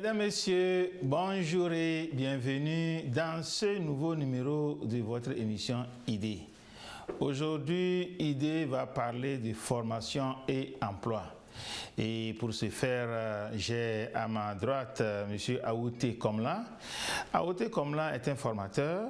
Mesdames, Messieurs, bonjour et bienvenue dans ce nouveau numéro de votre émission ID. Aujourd'hui, ID va parler de formation et emploi. Et pour ce faire, j'ai à ma droite M. Aouté Komla. Aouté Komla est un formateur.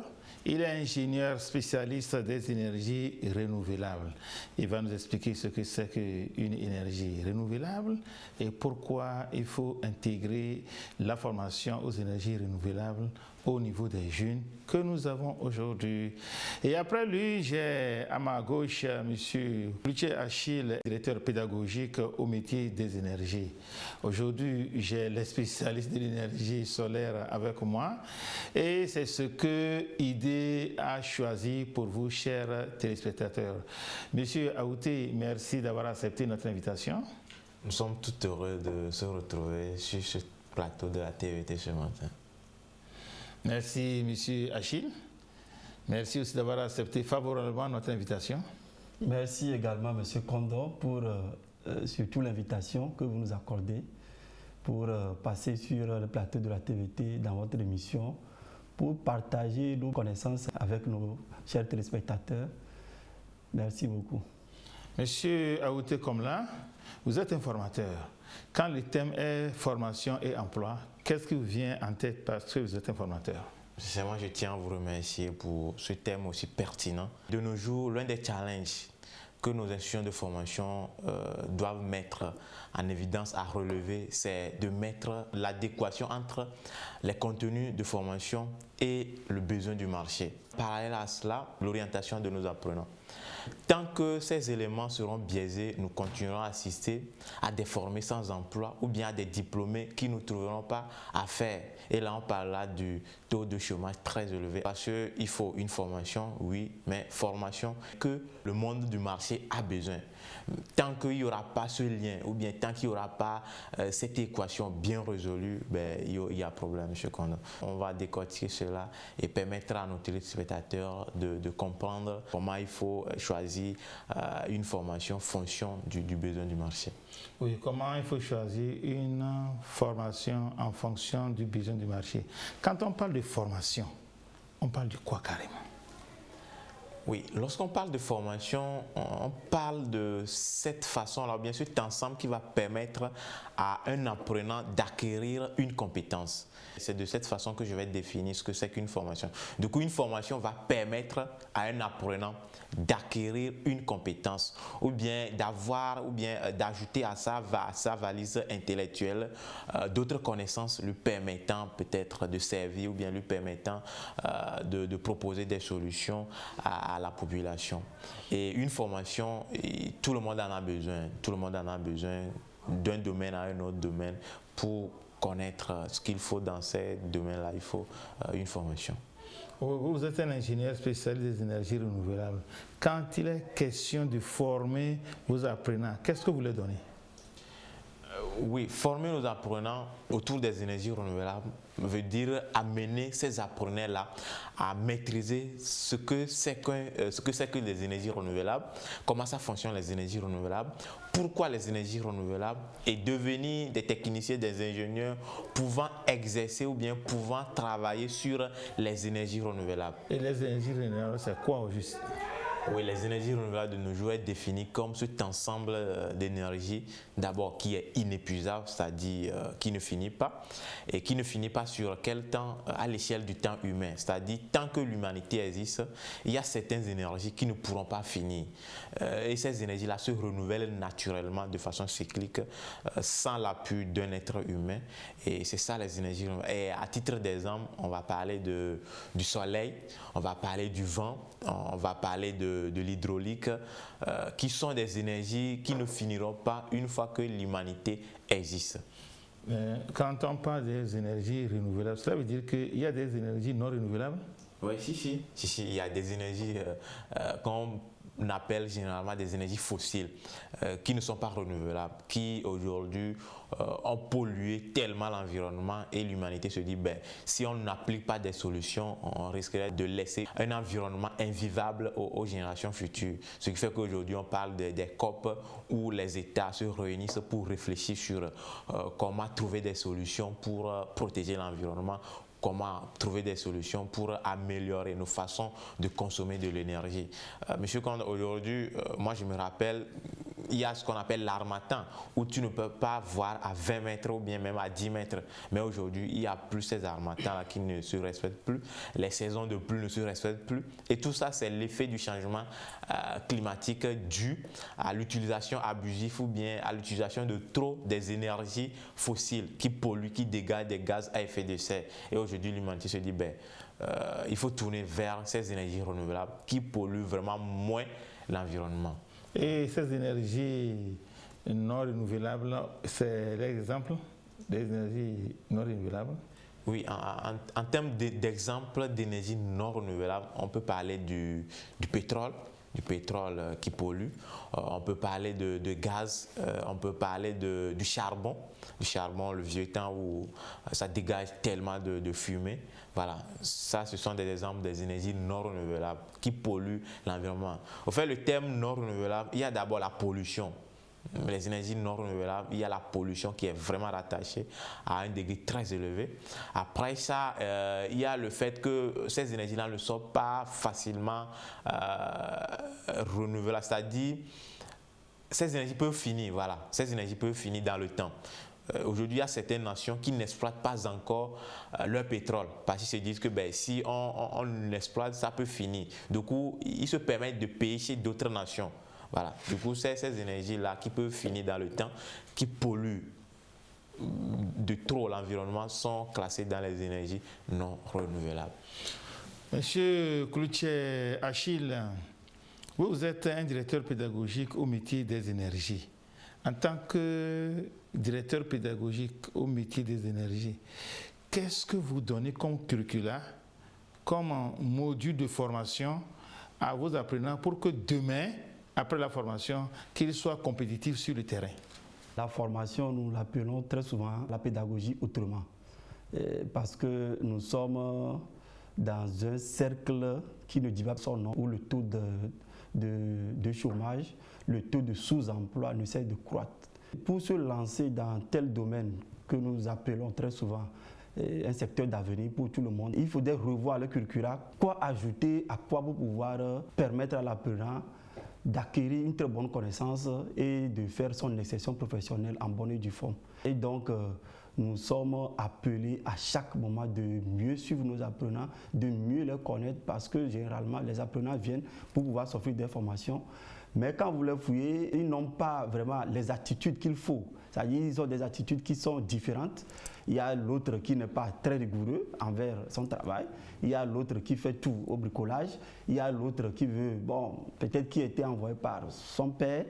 Il est ingénieur spécialiste des énergies renouvelables. Il va nous expliquer ce que c'est qu'une énergie renouvelable et pourquoi il faut intégrer la formation aux énergies renouvelables au niveau des jeunes que nous avons aujourd'hui. Et après lui, j'ai à ma gauche M. Luché Achille, directeur pédagogique au métier des énergies. Aujourd'hui, j'ai les spécialistes de l'énergie solaire avec moi et c'est ce que ID a choisi pour vous, chers téléspectateurs. Monsieur Aouté, merci d'avoir accepté notre invitation. Nous sommes tout heureux de se retrouver sur ce plateau de la TVT ce matin. Merci, Monsieur Achille. Merci aussi d'avoir accepté favorablement notre invitation. Merci également, Monsieur Kondo, pour surtout l'invitation que vous nous accordez pour passer sur le plateau de la TVT dans votre émission pour partager nos connaissances avec nos chers téléspectateurs. Merci beaucoup. Monsieur Aouté Komla, vous êtes un formateur. Quand le thème est formation et emploi, qu'est-ce qui vous vient en tête parce que vous êtes un formateur? Moi, je tiens à vous remercier pour ce thème aussi pertinent. De nos jours, l'un des challenges que nos institutions de formation doivent mettre en évidence à relever, c'est de mettre l'adéquation entre les contenus de formation et le besoin du marché. Parallèle à cela, l'orientation de nos apprenants. Tant que ces éléments seront biaisés, nous continuerons à assister à des formés sans emploi ou bien à des diplômés qui ne trouveront pas à faire. Et là, on parle là du taux de chômage très élevé. Parce qu'il faut une formation, oui, mais formation que le monde du marché a besoin. Tant qu'il n'y aura pas ce lien ou bien tant qu'il n'y aura pas cette équation bien résolue, il y a problème, M. Kondo. On va décortiquer cela et permettre à nos téléspectateurs de comprendre comment il faut choisir une formation en fonction du besoin du marché. Oui, comment il faut choisir une formation en fonction du besoin du marché. Quand on parle de formation, on parle de quoi carrément? Oui, lorsqu'on parle de formation, on parle de cette façon-là, bien sûr, cet ensemble qui va permettre à un apprenant d'acquérir une compétence. C'est de cette façon que je vais définir ce que c'est qu'une formation. Du coup, une formation va permettre à un apprenant d'acquérir une compétence ou bien d'avoir ou bien d'ajouter à sa valise intellectuelle d'autres connaissances lui permettant peut-être de servir ou bien lui permettant de proposer des solutions à la population. Et une formation, tout le monde en a besoin. Tout le monde en a besoin d'un domaine à un autre domaine pour connaître ce qu'il faut dans ces domaines-là. Il faut une formation. Vous êtes un ingénieur spécialiste des énergies renouvelables. Quand il est question de former vos apprenants, qu'est-ce que vous leur donnez? Oui, former nos apprenants autour des énergies renouvelables veut dire amener ces apprenants-là à maîtriser ce que c'est que les énergies renouvelables, comment ça fonctionne les énergies renouvelables, pourquoi les énergies renouvelables et devenir des techniciens, des ingénieurs pouvant exercer ou bien pouvant travailler sur les énergies renouvelables. Et les énergies renouvelables, c'est quoi au juste? Oui, les énergies renouvelables de nos jours sont définies comme cet ensemble d'énergie, d'abord qui est inépuisable, c'est-à-dire qui ne finit pas, et qui ne finit pas sur quel temps, à l'échelle du temps humain, c'est-à-dire tant que l'humanité existe, il y a certaines énergies qui ne pourront pas finir. Et ces énergies-là se renouvellent naturellement de façon cyclique, sans l'appui d'un être humain, et c'est ça les énergies renouvelables. Et à titre d'exemple, on va parler du soleil, on va parler du vent, on va parler de l'hydraulique, qui sont des énergies qui ne finiront pas une fois que l'humanité existe. Quand on parle des énergies renouvelables, cela veut dire qu'il y a des énergies non renouvelables? Oui, si, il y a des énergies qu'on appelle généralement des énergies fossiles qui ne sont pas renouvelables, qui aujourd'hui ont pollué tellement l'environnement et l'humanité se dit ben, si on n'applique pas des solutions, on risquerait de laisser un environnement invivable aux générations futures. Ce qui fait qu'aujourd'hui on parle des COP où les États se réunissent pour réfléchir sur comment trouver des solutions pour protéger l'environnement, comment trouver des solutions pour améliorer nos façons de consommer de l'énergie. Monsieur Condé, aujourd'hui, moi je me rappelle, il y a ce qu'on appelle l'harmattan, où tu ne peux pas voir à 20 mètres ou bien même à 10 mètres. Mais aujourd'hui, il n'y a plus ces harmattans-là qui ne se respectent plus. Les saisons de pluie ne se respectent plus. Et tout ça, c'est l'effet du changement climatique dû à l'utilisation abusive ou bien à l'utilisation de trop des énergies fossiles qui polluent, qui dégagent des gaz à effet de serre. Et aujourd'hui, l'humanité se dit, ben, il faut tourner vers ces énergies renouvelables qui polluent vraiment moins l'environnement. Et ces énergies non renouvelables, c'est l'exemple des énergies non renouvelables? Oui, en termes d'exemple d'énergie non renouvelable, on peut parler du pétrole qui pollue, on peut parler de gaz, on peut parler du charbon, le vieux temps où ça dégage tellement de fumée. Voilà, ça ce sont des exemples des énergies non renouvelables qui polluent l'environnement. Au fait, le terme non renouvelable, il y a d'abord la pollution. Les énergies non renouvelables, il y a la pollution qui est vraiment rattachée à un degré très élevé. Après ça, il y a le fait que ces énergies-là ne sont pas facilement renouvelables. C'est-à-dire, ces énergies peuvent finir, voilà. Ces énergies peuvent finir dans le temps. Aujourd'hui, il y a certaines nations qui n'exploitent pas encore leur pétrole parce qu'ils se disent que ben, si on l'exploite, ça peut finir. Du coup, ils se permettent de payer chez d'autres nations. Voilà. Du coup, ces énergies-là qui peuvent finir dans le temps, qui polluent de trop l'environnement, sont classées dans les énergies non renouvelables. Monsieur Cloutier Achille, vous êtes un directeur pédagogique au métier des énergies. En tant que directeur pédagogique au métier des énergies, qu'est-ce que vous donnez comme curricula, comme module de formation à vos apprenants pour que demain, après la formation, qu'ils soient compétitifs sur le terrain? La formation, nous l'appelons très souvent la pédagogie autrement. Parce que nous sommes dans un cercle qui ne dit pas son nom, où le taux de chômage, le taux de sous-emploi ne cesse de croître. Pour se lancer dans tel domaine que nous appelons très souvent un secteur d'avenir pour tout le monde, il faudrait revoir le curricula, quoi ajouter à quoi pour pouvoir permettre à l'apprenant d'acquérir une très bonne connaissance et de faire son insertion professionnelle en bonne et due forme. Et donc, nous sommes appelés à chaque moment de mieux suivre nos apprenants, de mieux les connaître parce que généralement, les apprenants viennent pour pouvoir s'offrir des formations. Mais quand vous les fouillez, ils n'ont pas vraiment les attitudes qu'il faut. C'est-à-dire qu'ils ont des attitudes qui sont différentes. Il y a l'autre qui n'est pas très rigoureux envers son travail. Il y a l'autre qui fait tout au bricolage. Il y a l'autre qui veut, bon, peut-être qui a été envoyé par son père,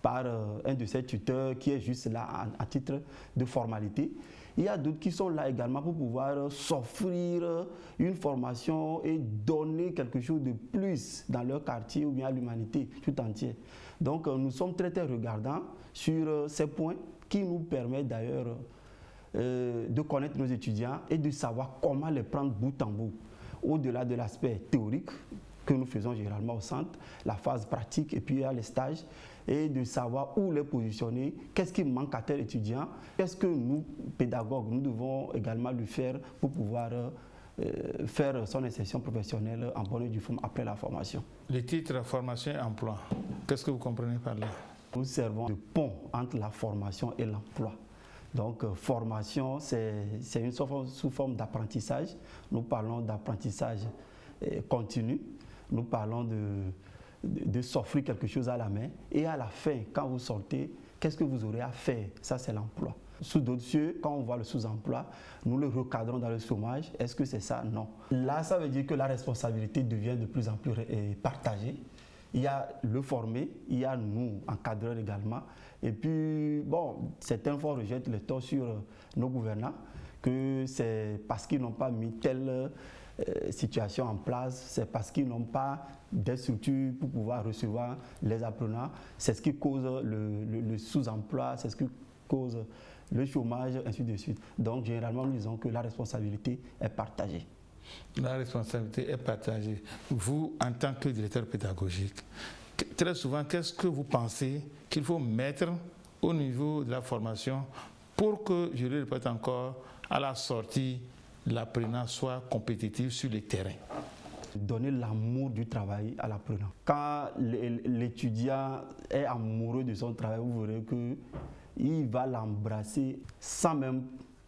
par un de ses tuteurs qui est juste là à titre de formalité. Il y a d'autres qui sont là également pour pouvoir s'offrir une formation et donner quelque chose de plus dans leur quartier ou bien à l'humanité tout entière. Donc nous sommes très très regardants sur ces points qui nous permettent d'ailleurs de connaître nos étudiants et de savoir comment les prendre bout en bout. Au-delà de l'aspect théorique que nous faisons généralement au centre, la phase pratique et puis il y a les stages, et de savoir où les positionner, qu'est-ce qui manque à tel étudiant, qu'est-ce que nous, pédagogues, nous devons également lui faire pour pouvoir faire son insertion professionnelle en bonne et due forme après la formation. Le titre formation et emploi, qu'est-ce que vous comprenez par là? Nous servons de pont entre la formation et l'emploi. Donc, formation, c'est une sous forme d'apprentissage. Nous parlons d'apprentissage continu. Nous parlons de s'offrir quelque chose à la main. Et à la fin, quand vous sortez, qu'est-ce que vous aurez à faire? Ça, c'est l'emploi. Sous d'autres cieux, quand on voit le sous-emploi, nous le recadrons dans le chômage. Est-ce que c'est ça? Non. Là, ça veut dire que la responsabilité devient de plus en plus partagée. Il y a le formé, il y a nous, encadreurs également. Et puis, bon, certains fois rejettent le tort sur nos gouvernants que c'est parce qu'ils n'ont pas mis telle situation en place, c'est parce qu'ils n'ont pas des structures pour pouvoir recevoir les apprenants, c'est ce qui cause le sous-emploi, c'est ce qui cause le chômage, ainsi de suite. Donc généralement, nous disons que la responsabilité est partagée. La responsabilité est partagée. Vous, en tant que directeur pédagogique, très souvent, qu'est-ce que vous pensez qu'il faut mettre au niveau de la formation pour que, je le répète encore, à la sortie, l'apprenant soit compétitif sur le terrain? Donner l'amour du travail à l'apprenant. Quand l'étudiant est amoureux de son travail, vous verrez qu'il va l'embrasser sans même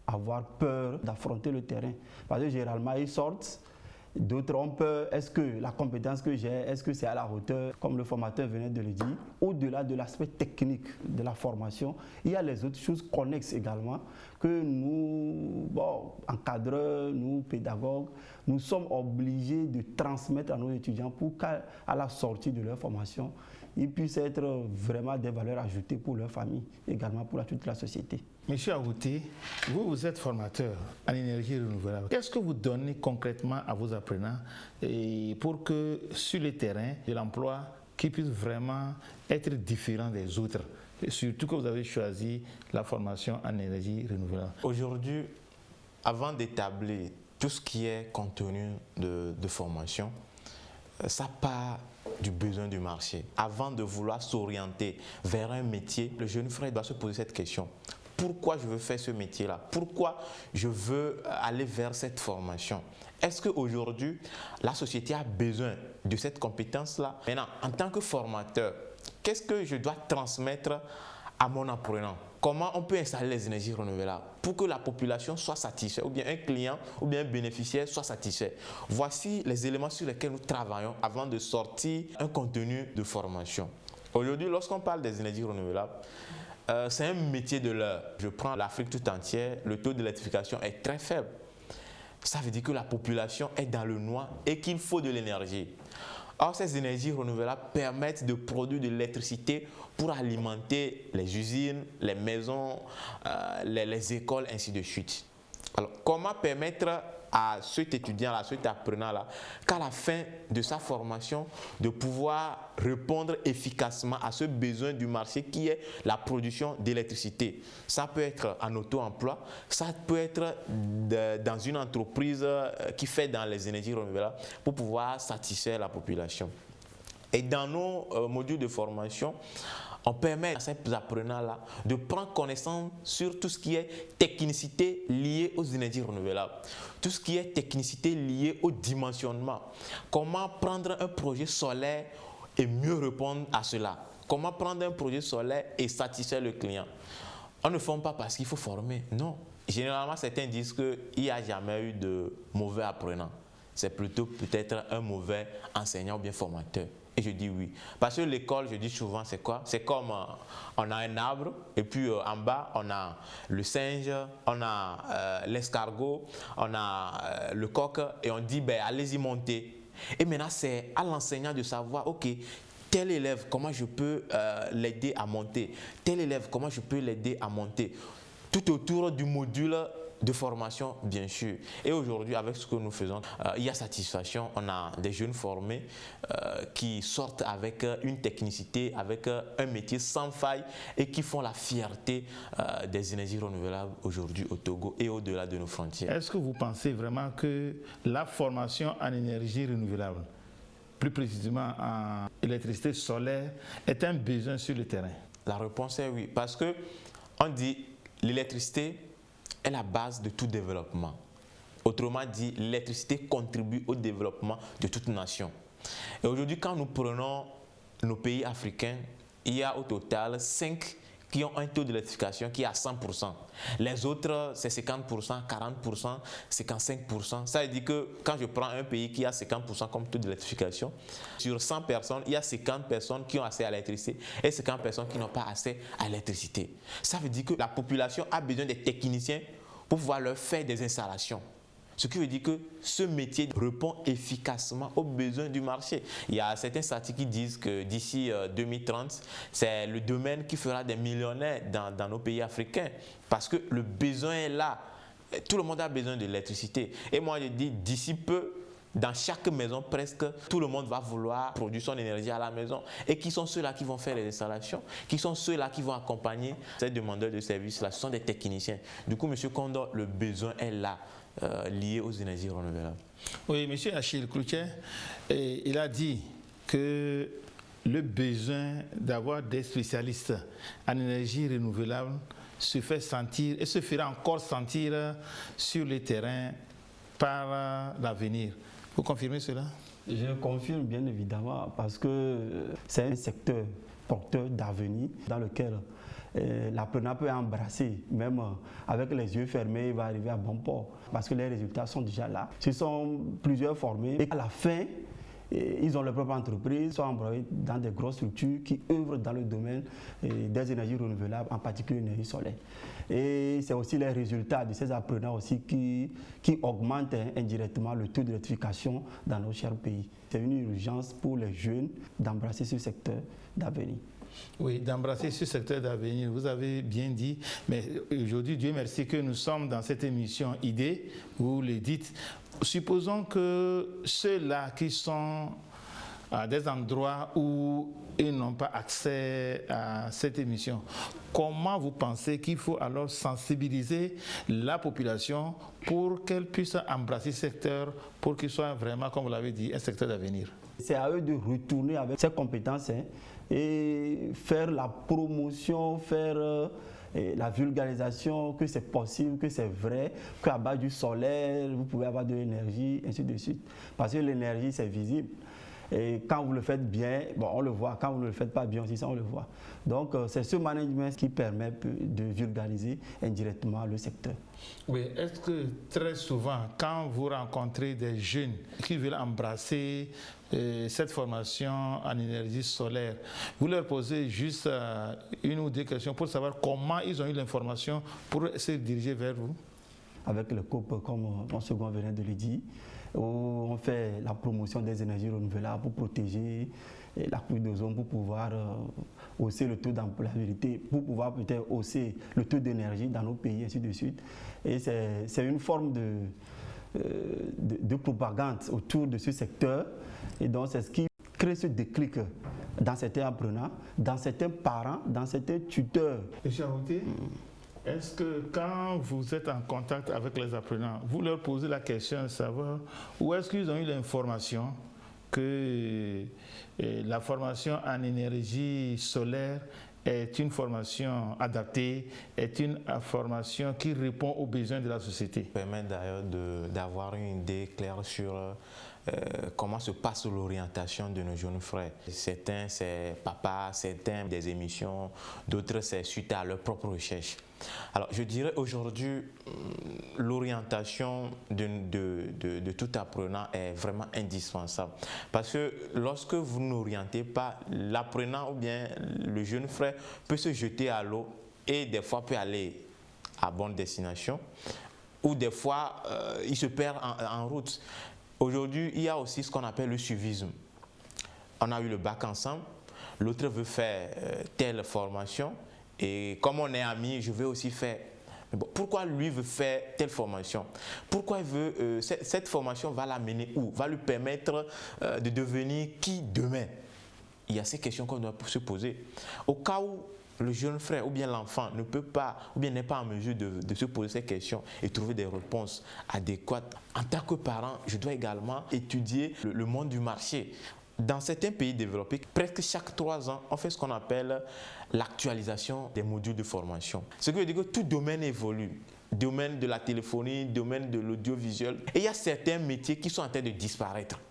avoir peur d'affronter le terrain. Parce que généralement, ils sortent, d'autres ont peur. Est-ce que la compétence que j'ai, est-ce que c'est à la hauteur, comme le formateur venait de le dire? Au-delà de l'aspect technique de la formation, il y a les autres choses connexes également que nous, encadreurs, nous, pédagogues, nous sommes obligés de transmettre à nos étudiants pour qu'à la sortie de leur formation, ils puissent être vraiment des valeurs ajoutées pour leur famille, également pour toute la société. Monsieur Awouté, vous êtes formateur en énergie renouvelable. Qu'est-ce que vous donnez concrètement à vos apprenants pour que sur le terrain de l'emploi, qu'ils puissent vraiment être différents des autres, et surtout que vous avez choisi la formation en énergie renouvelable? Aujourd'hui, avant d'établir tout ce qui est contenu de formation, ça part du besoin du marché. Avant de vouloir s'orienter vers un métier, le jeune frère doit se poser cette question. Pourquoi je veux faire ce métier-là? Pourquoi je veux aller vers cette formation? Est-ce qu'aujourd'hui, la société a besoin de cette compétence-là? Maintenant, en tant que formateur, qu'est-ce que je dois transmettre à mon apprenant? Comment on peut installer les énergies renouvelables pour que la population soit satisfaite, ou bien un client ou bien un bénéficiaire soit satisfait? Voici les éléments sur lesquels nous travaillons avant de sortir un contenu de formation. Aujourd'hui, lorsqu'on parle des énergies renouvelables, c'est un métier de l'heure. Je prends l'Afrique tout entière, le taux d'électrification est très faible. Ça veut dire que la population est dans le noir et qu'il faut de l'énergie. Or, ces énergies renouvelables permettent de produire de l'électricité pour alimenter les usines, les maisons, les écoles, ainsi de suite. Alors, comment permettre à cet étudiant-là, à cet apprenant-là, qu'à la fin de sa formation, de pouvoir répondre efficacement à ce besoin du marché qui est la production d'électricité? Ça peut être en auto-emploi, ça peut être dans une entreprise qui fait dans les énergies renouvelables pour pouvoir satisfaire la population. Et dans nos modules de formation, on permet à ces apprenants-là de prendre connaissance sur tout ce qui est technicité liée aux énergies renouvelables, tout ce qui est technicité liée au dimensionnement. Comment prendre un projet solaire et mieux répondre à cela? Comment prendre un projet solaire et satisfaire le client? On ne forme pas parce qu'il faut former, non. Généralement, certains disent qu'il n'y a jamais eu de mauvais apprenant. C'est plutôt peut-être un mauvais enseignant ou bien formateur. Et je dis oui. Parce que l'école, je dis souvent, c'est quoi? C'est comme on a un arbre et puis en bas, on a le singe, on a l'escargot, on a le coq et on dit, ben, allez-y monter. Et maintenant, c'est à l'enseignant de savoir, ok, tel élève, comment je peux l'aider à monter? Tel élève, comment je peux l'aider à monter? Tout autour du module de formation, bien sûr. Et aujourd'hui, avec ce que nous faisons, il y a satisfaction. On a des jeunes formés qui sortent avec une technicité, avec un métier sans faille et qui font la fierté des énergies renouvelables aujourd'hui au Togo et au-delà de nos frontières. Est-ce que vous pensez vraiment que la formation en énergie renouvelable, plus précisément en électricité solaire, est un besoin sur le terrain? La réponse est oui, parce que on dit l'électricité est la base de tout développement. Autrement dit, l'électricité contribue au développement de toute nation. Et aujourd'hui, quand nous prenons nos pays africains, il y a au total 5 qui ont un taux d'électrification qui est à 100%. Les autres, c'est 50%, 40%, 55%. Ça veut dire que quand je prends un pays qui a 50% comme taux d'électrification, sur 100 personnes, il y a 50 personnes qui ont accès à l'électricité et 50 personnes qui n'ont pas accès à l'électricité. Ça veut dire que la population a besoin des techniciens pour pouvoir leur faire des installations. Ce qui veut dire que ce métier répond efficacement aux besoins du marché. Il y a certains statistiques qui disent que d'ici 2030, c'est le domaine qui fera des millionnaires dans nos pays africains. Parce que le besoin est là. tout le monde a besoin de l'électricité. Et moi, je dis, d'ici peu, dans chaque maison, presque, tout le monde va vouloir produire son énergie à la maison. Et qui sont ceux-là qui vont faire les installations? Qui sont ceux-là qui vont accompagner ces demandeurs de services-là? Ce sont des techniciens. Du coup, M. Condor, le besoin est là, lié aux énergies renouvelables. Oui, M. Achille Cloutier, il a dit que le besoin d'avoir des spécialistes en énergie renouvelable se fait sentir et se fera encore sentir sur les terrains par l'avenir. Vous confirmez cela? Je confirme bien évidemment parce que c'est un secteur porteur d'avenir dans lequel l'apprenant peut embrasser, même avec les yeux fermés, il va arriver à bon port parce que les résultats sont déjà là. Ce sont plusieurs formés et à la fin, ils ont leur propre entreprise, sont employés dans des grosses structures qui œuvrent dans le domaine des énergies renouvelables, en particulier l'énergie solaire. Et c'est aussi les résultats de ces apprenants aussi qui augmentent indirectement le taux d'électrification dans nos chers pays. C'est une urgence pour les jeunes d'embrasser ce secteur d'avenir. Oui, d'embrasser ce secteur d'avenir, vous avez bien dit, mais aujourd'hui, Dieu merci que nous sommes dans cette émission Idées, vous le dites. Supposons que ceux-là qui sont à des endroits où ils n'ont pas accès à cette émission, comment vous pensez qu'il faut alors sensibiliser la population pour qu'elle puisse embrasser ce secteur, pour qu'il soit vraiment, comme vous l'avez dit, un secteur d'avenir? C'est à eux de retourner avec ces compétences et faire la promotion, faire la vulgarisation, que c'est possible, que c'est vrai, qu'à base du solaire, vous pouvez avoir de l'énergie, ainsi de suite. Parce que l'énergie, c'est visible. Et quand vous le faites bien, bon, on le voit. Quand vous ne le faites pas bien aussi, ça, on le voit. Donc, c'est ce management qui permet de vulgariser indirectement le secteur. Oui, est-ce que très souvent, quand vous rencontrez des jeunes qui veulent embrasser cette formation en énergie solaire, vous leur posez juste une ou deux questions pour savoir comment ils ont eu l'information pour se diriger vers vous? Avec le COP, comme mon second venait de le dire, où on fait la promotion des énergies renouvelables pour protéger la couche d'ozone, pour pouvoir hausser le taux d'employabilité, pour pouvoir peut-être hausser le taux d'énergie dans nos pays, ainsi de suite. Et c'est une forme de propagande autour de ce secteur. Et donc, c'est ce qui crée ce déclic dans certains apprenants, dans certains parents, dans certains tuteurs. Et Charouté, est-ce que quand vous êtes en contact avec les apprenants, vous leur posez la question de savoir où est-ce qu'ils ont eu l'information que la formation en énergie solaire est une formation adaptée, est une formation qui répond aux besoins de la société? Ça permet d'ailleurs d'avoir une idée claire sur comment se passe l'orientation de nos jeunes frères. Certains, c'est papa, certains, des émissions, d'autres, c'est suite à leur propre recherche. Alors, je dirais aujourd'hui, l'orientation de tout apprenant est vraiment indispensable. Parce que lorsque vous n'orientez pas, l'apprenant ou bien le jeune frère peut se jeter à l'eau et des fois peut aller à bonne destination ou des fois, il se perd en route. Aujourd'hui, il y a aussi ce qu'on appelle le suivisme. On a eu le bac ensemble, l'autre veut faire telle formation et comme on est amis, je veux aussi faire. Mais bon, pourquoi lui veut faire telle formation? Pourquoi il veut cette formation va l'amener où? Va lui permettre de devenir qui demain? Il y a ces questions qu'on doit se poser. Au cas où le jeune frère ou bien l'enfant ne peut pas ou bien n'est pas en mesure de se poser ces questions et trouver des réponses adéquates. En tant que parent, je dois également étudier le monde du marché. Dans certains pays développés, presque chaque 3 ans, on fait ce qu'on appelle l'actualisation des modules de formation. Ce qui veut dire que tout domaine évolue. Domaine de la téléphonie, domaine de l'audiovisuel. Et il y a certains métiers qui sont en train de disparaître.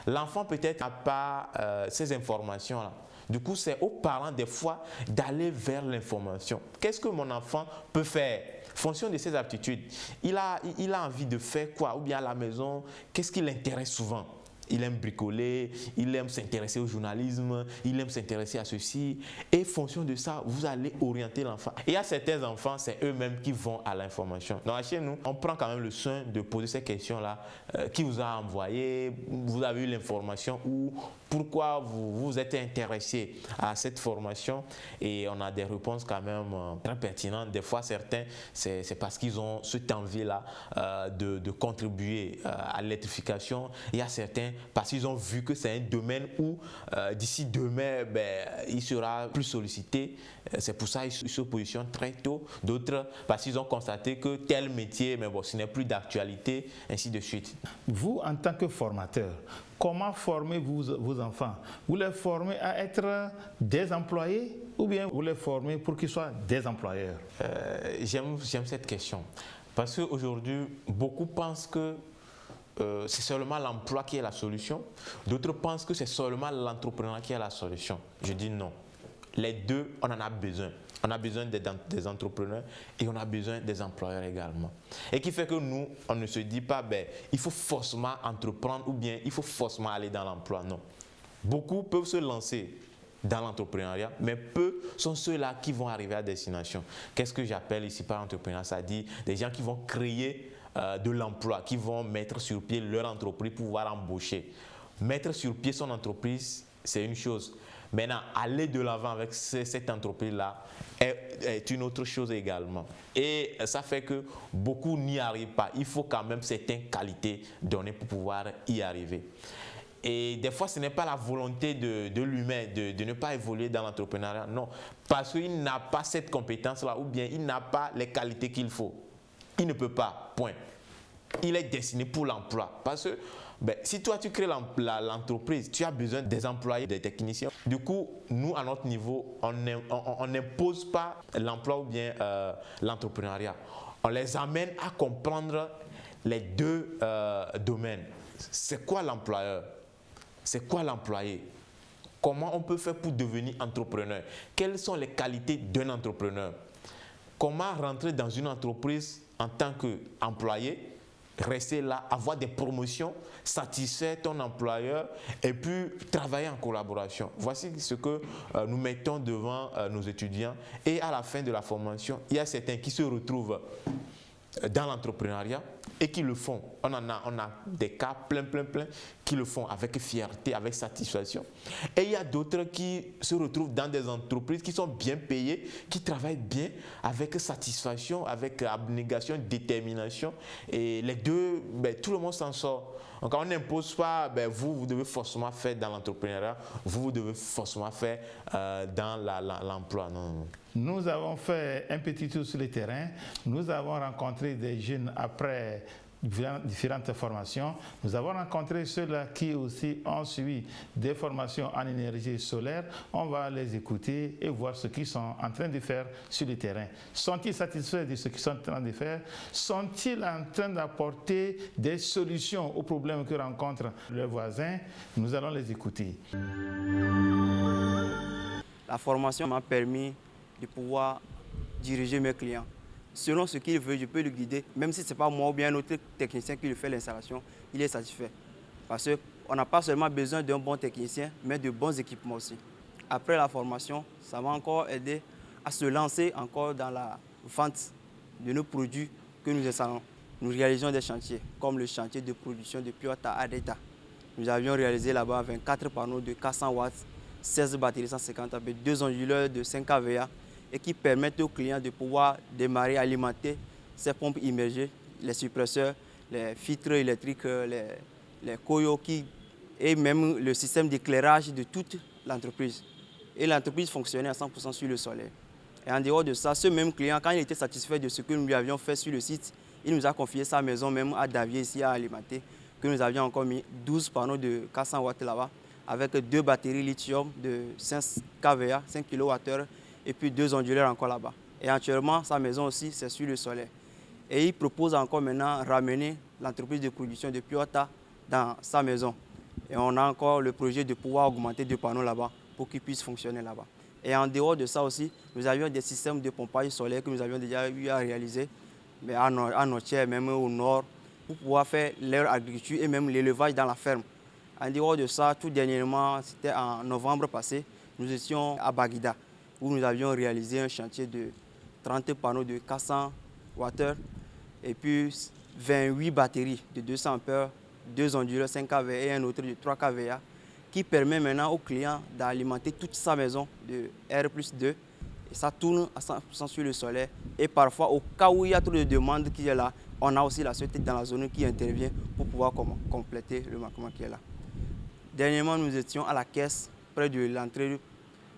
L'enfant peut-être n'a pas ces informations-là. Du coup, c'est aux parents des fois d'aller vers l'information. Qu'est-ce que mon enfant peut faire? Fonction de ses aptitudes. Il a envie de faire quoi? Ou bien à la maison, qu'est-ce qui l'intéresse souvent? Il aime bricoler, il aime s'intéresser au journalisme, il aime s'intéresser à ceci. Et fonction de ça, vous allez orienter l'enfant. Et il y a certains enfants, c'est eux-mêmes qui vont à l'information. Donc chez nous, on prend quand même le soin de poser ces questions-là. Qui vous a envoyé? Vous avez eu l'information où? pourquoi vous êtes intéressé à cette formation, et on a des réponses quand même très pertinentes. Des fois, certains, c'est parce qu'ils ont cette envie-là de contribuer à l'électrification. Il y a certains parce qu'ils ont vu que c'est un domaine où d'ici demain, il sera plus sollicité. C'est pour ça qu'ils se positionnent très tôt. D'autres parce qu'ils ont constaté que tel métier, mais bon, ce n'est plus d'actualité, ainsi de suite. Vous, en tant que formateur, comment formez-vous vos enfants? Vous les formez à être des employés ou bien vous les formez pour qu'ils soient des employeurs? J'aime cette question parce qu'aujourd'hui, beaucoup pensent que c'est seulement l'emploi qui est la solution. D'autres pensent que c'est seulement l'entrepreneuriat qui est la solution. Je dis non. Les deux, on en a besoin. On a besoin des entrepreneurs et on a besoin des employeurs également. Et qui fait que nous, on ne se dit pas, il faut forcément entreprendre ou bien il faut forcément aller dans l'emploi. Non. Beaucoup peuvent se lancer dans l'entrepreneuriat, mais peu sont ceux-là qui vont arriver à destination. Qu'est-ce que j'appelle ici par entrepreneuriat? Ça dit des gens qui vont créer de l'emploi, qui vont mettre sur pied leur entreprise pour pouvoir embaucher. Mettre sur pied son entreprise, c'est une chose. Maintenant, aller de l'avant avec cette entreprise-là est une autre chose également. Et ça fait que beaucoup n'y arrivent pas. Il faut quand même certaines qualités données pour pouvoir y arriver. Et des fois, ce n'est pas la volonté de l'humain de ne pas évoluer dans l'entrepreneuriat. Non, parce qu'il n'a pas cette compétence-là ou bien il n'a pas les qualités qu'il faut. Il ne peut pas, point. Il est destiné pour l'emploi. Parce que si toi, tu crées l'entreprise, tu as besoin des employés, des techniciens. Du coup, nous, à notre niveau, on n'impose pas l'emploi ou bien l'entrepreneuriat. On les amène à comprendre les deux domaines. C'est quoi l'employeur? C'est quoi l'employé? Comment on peut faire pour devenir entrepreneur? Quelles sont les qualités d'un entrepreneur? Comment rentrer dans une entreprise en tant qu'employé, rester là, avoir des promotions, satisfaire ton employeur et puis travailler en collaboration. Voici ce que nous mettons devant nos étudiants. Et à la fin de la formation, il y a certains qui se retrouvent dans l'entrepreneuriat et qui le font. On a des cas plein qui le font avec fierté, avec satisfaction. Et il y a d'autres qui se retrouvent dans des entreprises qui sont bien payées, qui travaillent bien avec satisfaction, avec abnégation, détermination. Et les deux, tout le monde s'en sort. Donc on n'impose pas, vous devez forcément faire dans l'entrepreneuriat, vous devez forcément faire dans l'emploi. Non. Nous avons fait un petit tour sur le terrain. Nous avons rencontré des jeunes après différentes formations. Nous avons rencontré ceux-là qui aussi ont suivi des formations en énergie solaire. On va les écouter et voir ce qu'ils sont en train de faire sur le terrain. Sont-ils satisfaits de ce qu'ils sont en train de faire? Sont-ils en train d'apporter des solutions aux problèmes que rencontrent leurs voisins? Nous allons les écouter. La formation m'a permis de pouvoir diriger mes clients. Selon ce qu'il veut, je peux le guider. Même si ce n'est pas moi ou bien un autre technicien qui lui fait l'installation, il est satisfait. Parce qu'on n'a pas seulement besoin d'un bon technicien, mais de bons équipements aussi. Après la formation, ça m'a encore aidé à se lancer encore dans la vente de nos produits que nous installons. Nous réalisons des chantiers, comme le chantier de production de Piota à Deta. Nous avions réalisé là-bas 24 panneaux de 400 watts, 16 batteries 150 avec 2 onduleurs de 5 kVA et qui permettent aux clients de pouvoir démarrer, alimenter ces pompes immergées, les suppresseurs, les filtres électriques, les coyots et même le système d'éclairage de toute l'entreprise. Et l'entreprise fonctionnait à 100% sur le soleil. Et en dehors de ça, ce même client, quand il était satisfait de ce que nous lui avions fait sur le site, il nous a confié sa maison même à Davier ici à alimenter, que nous avions encore mis 12 panneaux de 400 watts là-bas, avec 2 batteries lithium de 5 kVA, 5 kWh, et puis 2 onduleurs encore là-bas. Et actuellement, sa maison aussi, c'est sur le soleil. Et il propose encore maintenant ramener l'entreprise de production de Piota dans sa maison. Et on a encore le projet de pouvoir augmenter 2 panneaux là-bas pour qu'ils puissent fonctionner là-bas. Et en dehors de ça aussi, nous avions des systèmes de pompage solaire que nous avions déjà eu à réaliser, mais à Notière, même au nord, pour pouvoir faire leur agriculture et même l'élevage dans la ferme. En dehors de ça, tout dernièrement, c'était en novembre passé, nous étions à Baguida, où nous avions réalisé un chantier de 30 panneaux de 400 watts et puis 28 batteries de 200 ampères, 2 onduleurs 5 kVA et un autre de 3 kVA qui permet maintenant au client d'alimenter toute sa maison de R+2. Et ça tourne à 100% sur le solaire. Et parfois, au cas où il y a trop de demandes qui est là, on a aussi la société dans la zone qui intervient pour pouvoir compléter le manquement qui est là. Dernièrement, nous étions à la caisse, près de l'entrée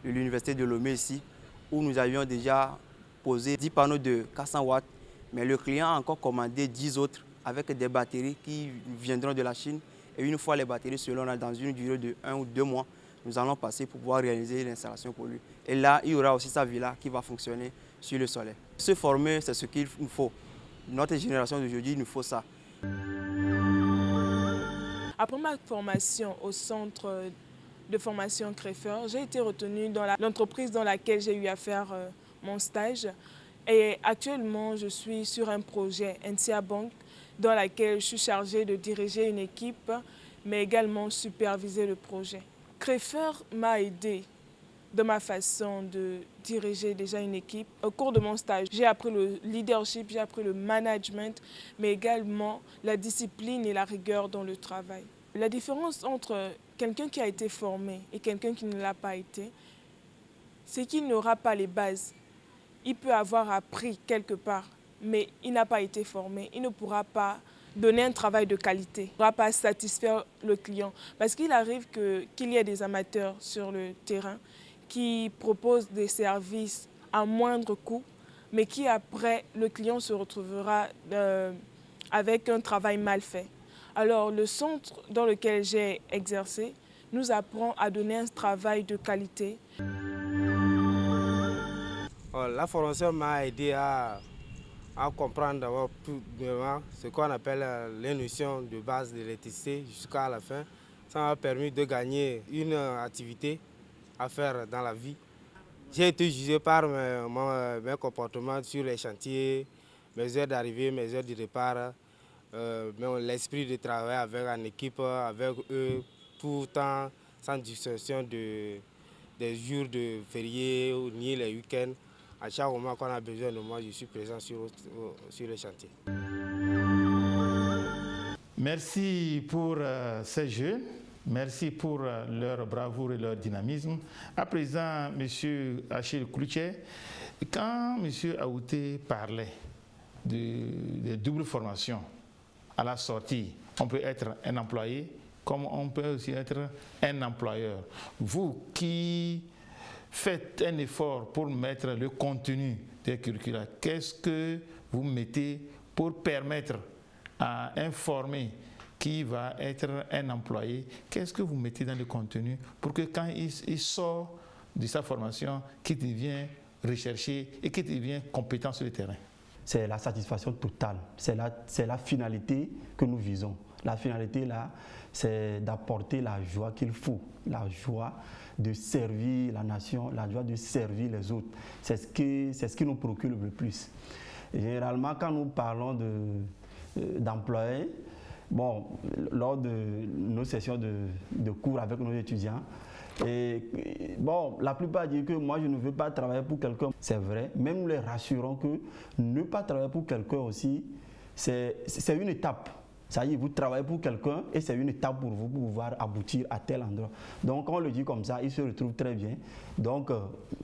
de l'université de Lomé ici, où nous avions déjà posé 10 panneaux de 400 watts. Mais le client a encore commandé 10 autres avec des batteries qui viendront de la Chine. Et une fois les batteries seront là dans une durée de 1 ou 2 mois, nous allons passer pour pouvoir réaliser l'installation pour lui. Et là, il y aura aussi sa villa qui va fonctionner sur le solaire. Se former, c'est ce qu'il nous faut. Notre génération d'aujourd'hui, il nous faut ça. Après ma formation au centre de formation Crefeur, j'ai été retenue dans l'entreprise dans laquelle j'ai eu à faire mon stage. Et actuellement, je suis sur un projet NCA Bank dans lequel je suis chargée de diriger une équipe, mais également superviser le projet. Crefeur m'a aidé dans ma façon de diriger déjà une équipe. Au cours de mon stage, j'ai appris le leadership, j'ai appris le management, mais également la discipline et la rigueur dans le travail. La différence entre quelqu'un qui a été formé et quelqu'un qui ne l'a pas été, c'est qu'il n'aura pas les bases. Il peut avoir appris quelque part, mais il n'a pas été formé. Il ne pourra pas donner un travail de qualité. Il ne pourra pas satisfaire le client. Parce qu'il arrive qu'il y ait des amateurs sur le terrain qui proposent des services à moindre coût, mais qui après, le client se retrouvera avec un travail mal fait. Alors le centre dans lequel j'ai exercé nous apprend à donner un travail de qualité. La formation m'a aidé à comprendre d'abord ce qu'on appelle les notions de base de l'électricité jusqu'à la fin. Ça m'a permis de gagner une activité à faire dans la vie. J'ai été jugé par mes comportements sur les chantiers, mes heures d'arrivée, mes heures de départ, l'esprit de travail avec en équipe, avec eux, tout le temps, sans distinction des jours de férié ni les week-ends. À chaque moment qu'on a besoin de moi, je suis présent sur le chantier. Merci pour ces jeunes. Merci pour leur bravoure et leur dynamisme. À présent, M. Achille Cloutier, quand M. Aouté parlait de double formation à la sortie, on peut être un employé comme on peut aussi être un employeur. Vous qui faites un effort pour mettre le contenu des curricula, qu'est-ce que vous mettez pour permettre à un formé qui va être un employé, qu'est-ce que vous mettez dans le contenu pour que quand il sort de sa formation, qu'il devient recherché et qu'il devient compétent sur le terrain? C'est la satisfaction totale, c'est la finalité que nous visons. La finalité là, c'est d'apporter la joie qu'il faut, la joie de servir la nation, la joie de servir les autres. C'est ce qui nous procure le plus. Généralement, quand nous parlons d'employés, bon, lors de nos sessions de cours avec nos étudiants, la plupart disent que moi je ne veux pas travailler pour quelqu'un. C'est vrai, mais nous les rassurons que ne pas travailler pour quelqu'un aussi, c'est une étape. Ça y est, vous travaillez pour quelqu'un et c'est une étape pour vous pour pouvoir aboutir à tel endroit. Donc on le dit comme ça, ils se retrouvent très bien. Donc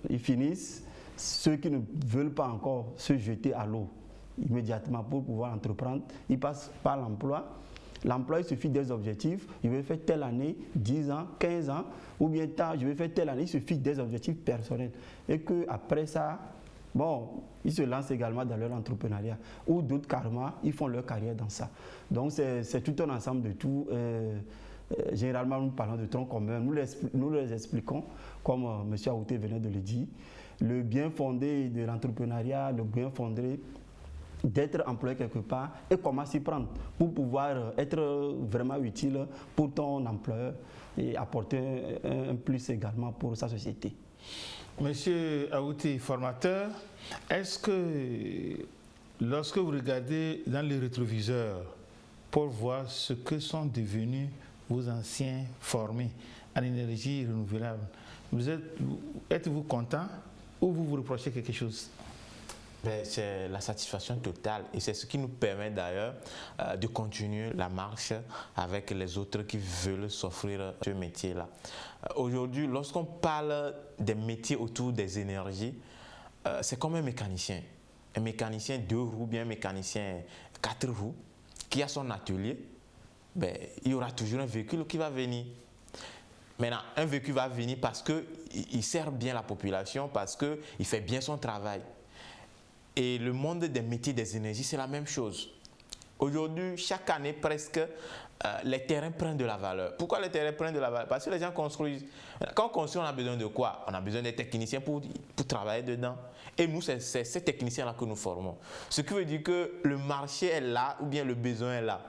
ils finissent, ceux qui ne veulent pas encore se jeter à l'eau immédiatement pour pouvoir entreprendre, ils passent par l'emploi. L'emploi, il suffit des objectifs. Je vais faire telle année, 10 ans, 15 ans, ou bien je vais faire telle année, il suffit des objectifs personnels. Et qu'après ça, ils se lancent également dans leur entrepreneuriat. Ou d'autres carrément, ils font leur carrière dans ça. Donc c'est tout un ensemble de tout. Généralement, nous parlons de tronc commun. Nous les expliquons, comme M. Aouté venait de le dire, le bien fondé de l'entrepreneuriat, le bien fondé d'être employé quelque part et comment s'y prendre pour pouvoir être vraiment utile pour ton employeur et apporter un plus également pour sa société. Monsieur Aouté, formateur, est-ce que lorsque vous regardez dans les rétroviseurs pour voir ce que sont devenus vos anciens formés en énergie renouvelable, êtes-vous content ou vous vous reprochez quelque chose? C'est la satisfaction totale et c'est ce qui nous permet d'ailleurs de continuer la marche avec les autres qui veulent s'offrir ce métier-là. Aujourd'hui, lorsqu'on parle des métiers autour des énergies, c'est comme un mécanicien. Un mécanicien 2 roues, bien un mécanicien 4 roues qui a son atelier, il y aura toujours un véhicule qui va venir. Maintenant, un véhicule va venir parce qu'il sert bien la population, parce qu'il fait bien son travail. Et le monde des métiers des énergies, c'est la même chose. Aujourd'hui, chaque année presque, les terrains prennent de la valeur. Pourquoi les terrains prennent de la valeur? Parce que les gens construisent. Quand on construit, on a besoin de quoi? On a besoin des techniciens pour travailler dedans. Et nous, c'est ces techniciens-là que nous formons. Ce qui veut dire que le marché est là ou bien le besoin est là.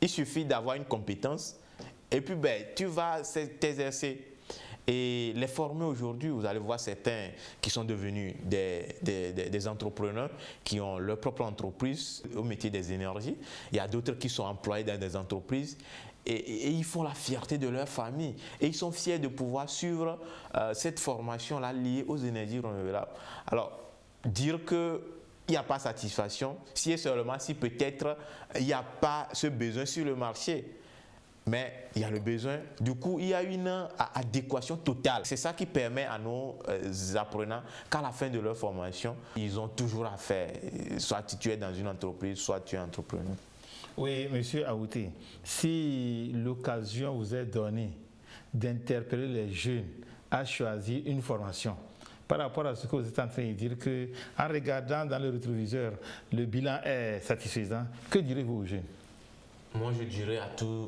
Il suffit d'avoir une compétence et puis tu vas t'exercer. Et les former aujourd'hui, vous allez voir certains qui sont devenus des entrepreneurs qui ont leur propre entreprise au métier des énergies. Il y a d'autres qui sont employés dans des entreprises et ils font la fierté de leur famille. Et ils sont fiers de pouvoir suivre cette formation-là liée aux énergies renouvelables. Alors, dire que il n'y a pas de satisfaction, si et seulement si peut-être il n'y a pas ce besoin sur le marché. Mais il y a le besoin. Du coup, il y a une adéquation totale. C'est ça qui permet à nos apprenants qu'à la fin de leur formation, ils ont toujours à faire. Soit tu es dans une entreprise, soit tu es entrepreneur. Oui, monsieur Aouté, si l'occasion vous est donnée d'interpeller les jeunes à choisir une formation, par rapport à ce que vous êtes en train de dire, qu'en regardant dans le rétroviseur, le bilan est satisfaisant, que direz-vous aux jeunes? Moi, je dirais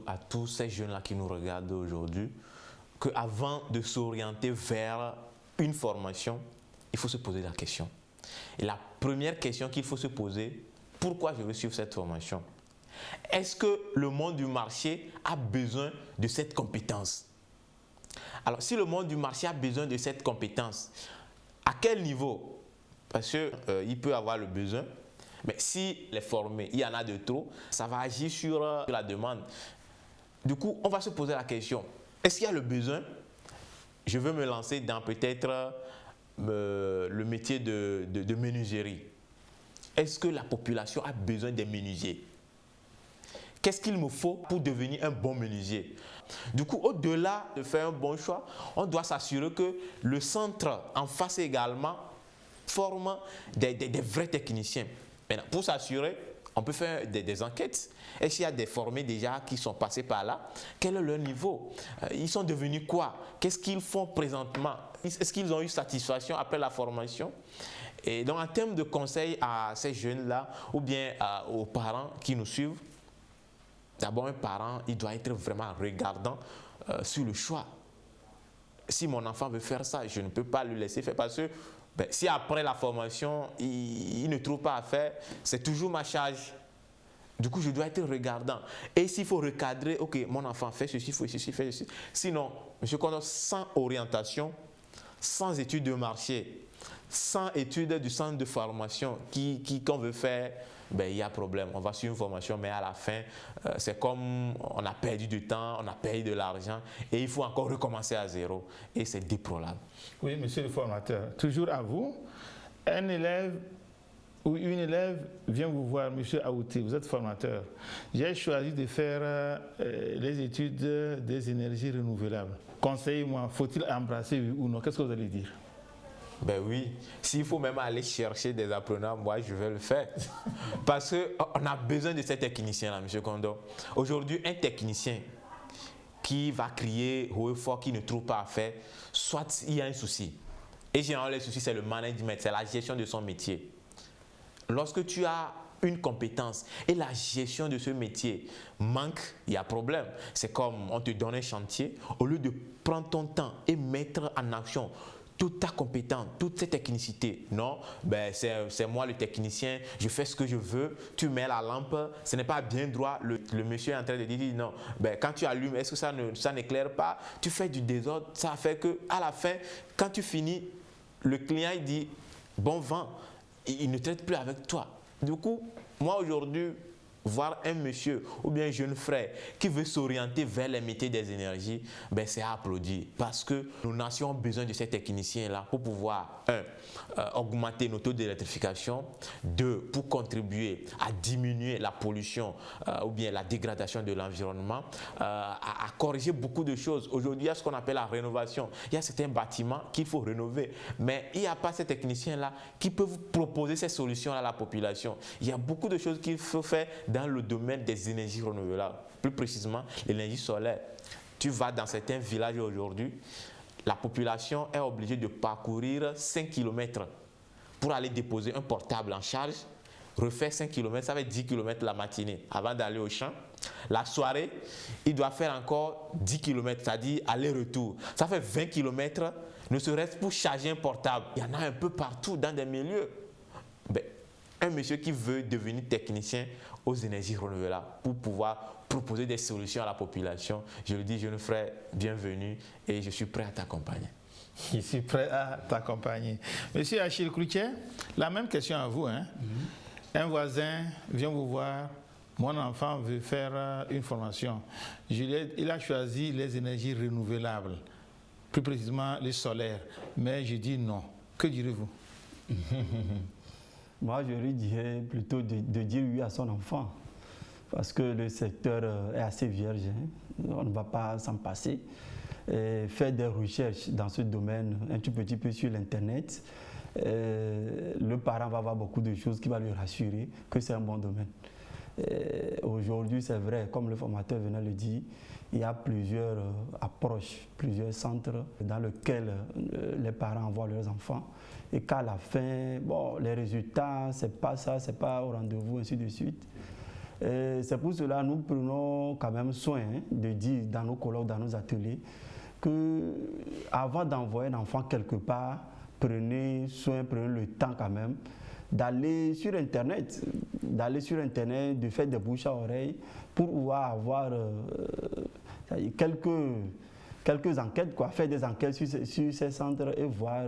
à tous ces jeunes-là qui nous regardent aujourd'hui qu'avant de s'orienter vers une formation, il faut se poser la question. Et la première question qu'il faut se poser, pourquoi je veux suivre cette formation? Est-ce que le monde du marché a besoin de cette compétence? Alors, si le monde du marché a besoin de cette compétence, à quel niveau? Parce qu'il peut avoir le besoin. Mais si les formés, il y en a de trop, ça va agir sur la demande. Du coup, on va se poser la question, est-ce qu'il y a le besoin? Je veux me lancer dans peut-être le métier de menuiserie. Est-ce que la population a besoin des menuisiers? Qu'est-ce qu'il me faut pour devenir un bon menuisier? Du coup, au-delà de faire un bon choix, on doit s'assurer que le centre en face également forme des vrais techniciens. Maintenant, pour s'assurer, on peut faire des enquêtes. Est-ce qu'il y a des formés déjà qui sont passés par là? Quel est leur niveau? Ils sont devenus quoi? Qu'est-ce qu'ils font présentement? Est-ce qu'ils ont eu satisfaction après la formation? Et donc, en termes de conseils à ces jeunes-là, ou bien aux parents qui nous suivent, d'abord, un parent, il doit être vraiment regardant sur le choix. Si mon enfant veut faire ça, je ne peux pas lui laisser faire parce que si après la formation, il ne trouve pas à faire, c'est toujours ma charge. Du coup, je dois être regardant. Et s'il faut recadrer, ok, mon enfant fait ceci, fait ceci, fait ceci. Sinon, M. Condor, sans orientation, sans études de marché, sans études du centre de formation qu'on veut faire, il y a problème. On va suivre une formation, mais à la fin, c'est comme on a perdu du temps, on a perdu de l'argent et il faut encore recommencer à zéro. Et c'est déplorable. Oui, monsieur le formateur, toujours à vous. Un élève ou une élève vient vous voir, monsieur Aouté, vous êtes formateur. J'ai choisi de faire les études des énergies renouvelables. Conseillez-moi, faut-il embrasser oui ou non? Qu'est-ce que vous allez dire? Ben oui, s'il faut même aller chercher des apprenants, moi je vais le faire. Parce qu'on a besoin de ces techniciens-là, M. Condor. Aujourd'hui, un technicien qui va crier haut et fort, qui ne trouve pas à faire, soit il y a un souci. Et généralement, le souci, c'est le management, c'est la gestion de son métier. Lorsque tu as une compétence et la gestion de ce métier manque, il y a problème. C'est comme on te donne un chantier, au lieu de prendre ton temps et mettre en action toute ta compétence, toutes ces technicités. Non, c'est moi le technicien, je fais ce que je veux, tu mets la lampe, ce n'est pas bien droit, le monsieur est en train de dire non, quand tu allumes, est-ce que ça n'éclaire pas? Tu fais du désordre, ça fait qu'à la fin, quand tu finis, le client il dit bon vent, il ne traite plus avec toi. Du coup, moi aujourd'hui, voir un monsieur ou bien un jeune frère qui veut s'orienter vers les métiers des énergies, ben c'est à applaudir parce que nos nations ont besoin de ces techniciens-là pour pouvoir, augmenter nos taux d'électrification, 2, pour contribuer à diminuer la pollution ou bien la dégradation de l'environnement, à corriger beaucoup de choses. Aujourd'hui, il y a ce qu'on appelle la rénovation. Il y a certains bâtiments qu'il faut rénover, mais il n'y a pas ces techniciens-là qui peuvent proposer ces solutions à la population. Il y a beaucoup de choses qu'il faut faire dans le domaine des énergies renouvelables, plus précisément l'énergie solaire. Tu vas dans certains villages aujourd'hui, la population est obligée de parcourir 5 km pour aller déposer un portable en charge, refaire 5 km, ça fait 10 km la matinée avant d'aller au champ. La soirée, il doit faire encore 10 km, c'est-à-dire aller-retour. Ça fait 20 km, ne serait-ce pour charger un portable. Il y en a un peu partout dans des milieux. Ben, un monsieur qui veut devenir technicien aux énergies renouvelables pour pouvoir proposer des solutions à la population, je le dis, jeune frère, bienvenue et je suis prêt à t'accompagner. Je suis prêt à t'accompagner. Monsieur Achille Cloutier, la même question à vous. Un voisin vient vous voir, mon enfant veut faire une formation. Il a choisi les énergies renouvelables, plus précisément les solaires, mais je dis non. Que direz-vous? Moi, je lui dirais plutôt de dire oui à son enfant, parce que le secteur est assez vierge, on ne va pas s'en passer. Et faire des recherches dans ce domaine un tout petit peu sur l'Internet, le parent va avoir beaucoup de choses qui vont lui rassurer que c'est un bon domaine. Aujourd'hui, c'est vrai, comme le formateur venait de le dire, il y a plusieurs approches, plusieurs centres dans lesquels les parents envoient leurs enfants. Et qu'à la fin, bon, les résultats, c'est pas ça, c'est pas au rendez-vous, ainsi de suite. C'est pour cela que nous prenons quand même soin de dire dans nos colloques, dans nos ateliers, qu'avant d'envoyer un enfant quelque part, prenez soin, prenez le temps quand même d'aller sur Internet, de faire des bouches à oreille pour pouvoir avoir quelques enquêtes, faire des enquêtes sur ces centres et voir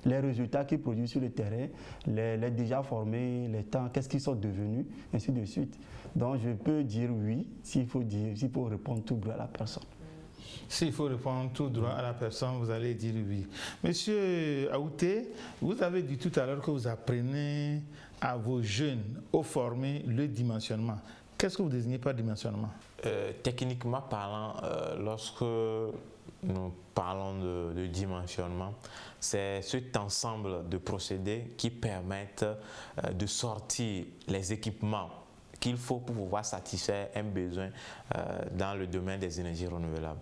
les résultats qu'ils produisent sur le terrain, les déjà formés, les temps, qu'est-ce qu'ils sont devenus, ainsi de suite. Donc je peux dire oui s'il faut répondre tout droit à la personne. S'il faut répondre tout droit à la personne, vous allez dire oui. Monsieur Aouté, vous avez dit tout à l'heure que vous apprenez à vos jeunes, aux formés, le dimensionnement. Qu'est-ce que vous désignez par dimensionnement? Techniquement parlant, lorsque nous parlons de dimensionnement, c'est cet ensemble de procédés qui permettent de sortir les équipements qu'il faut pour pouvoir satisfaire un besoin dans le domaine des énergies renouvelables.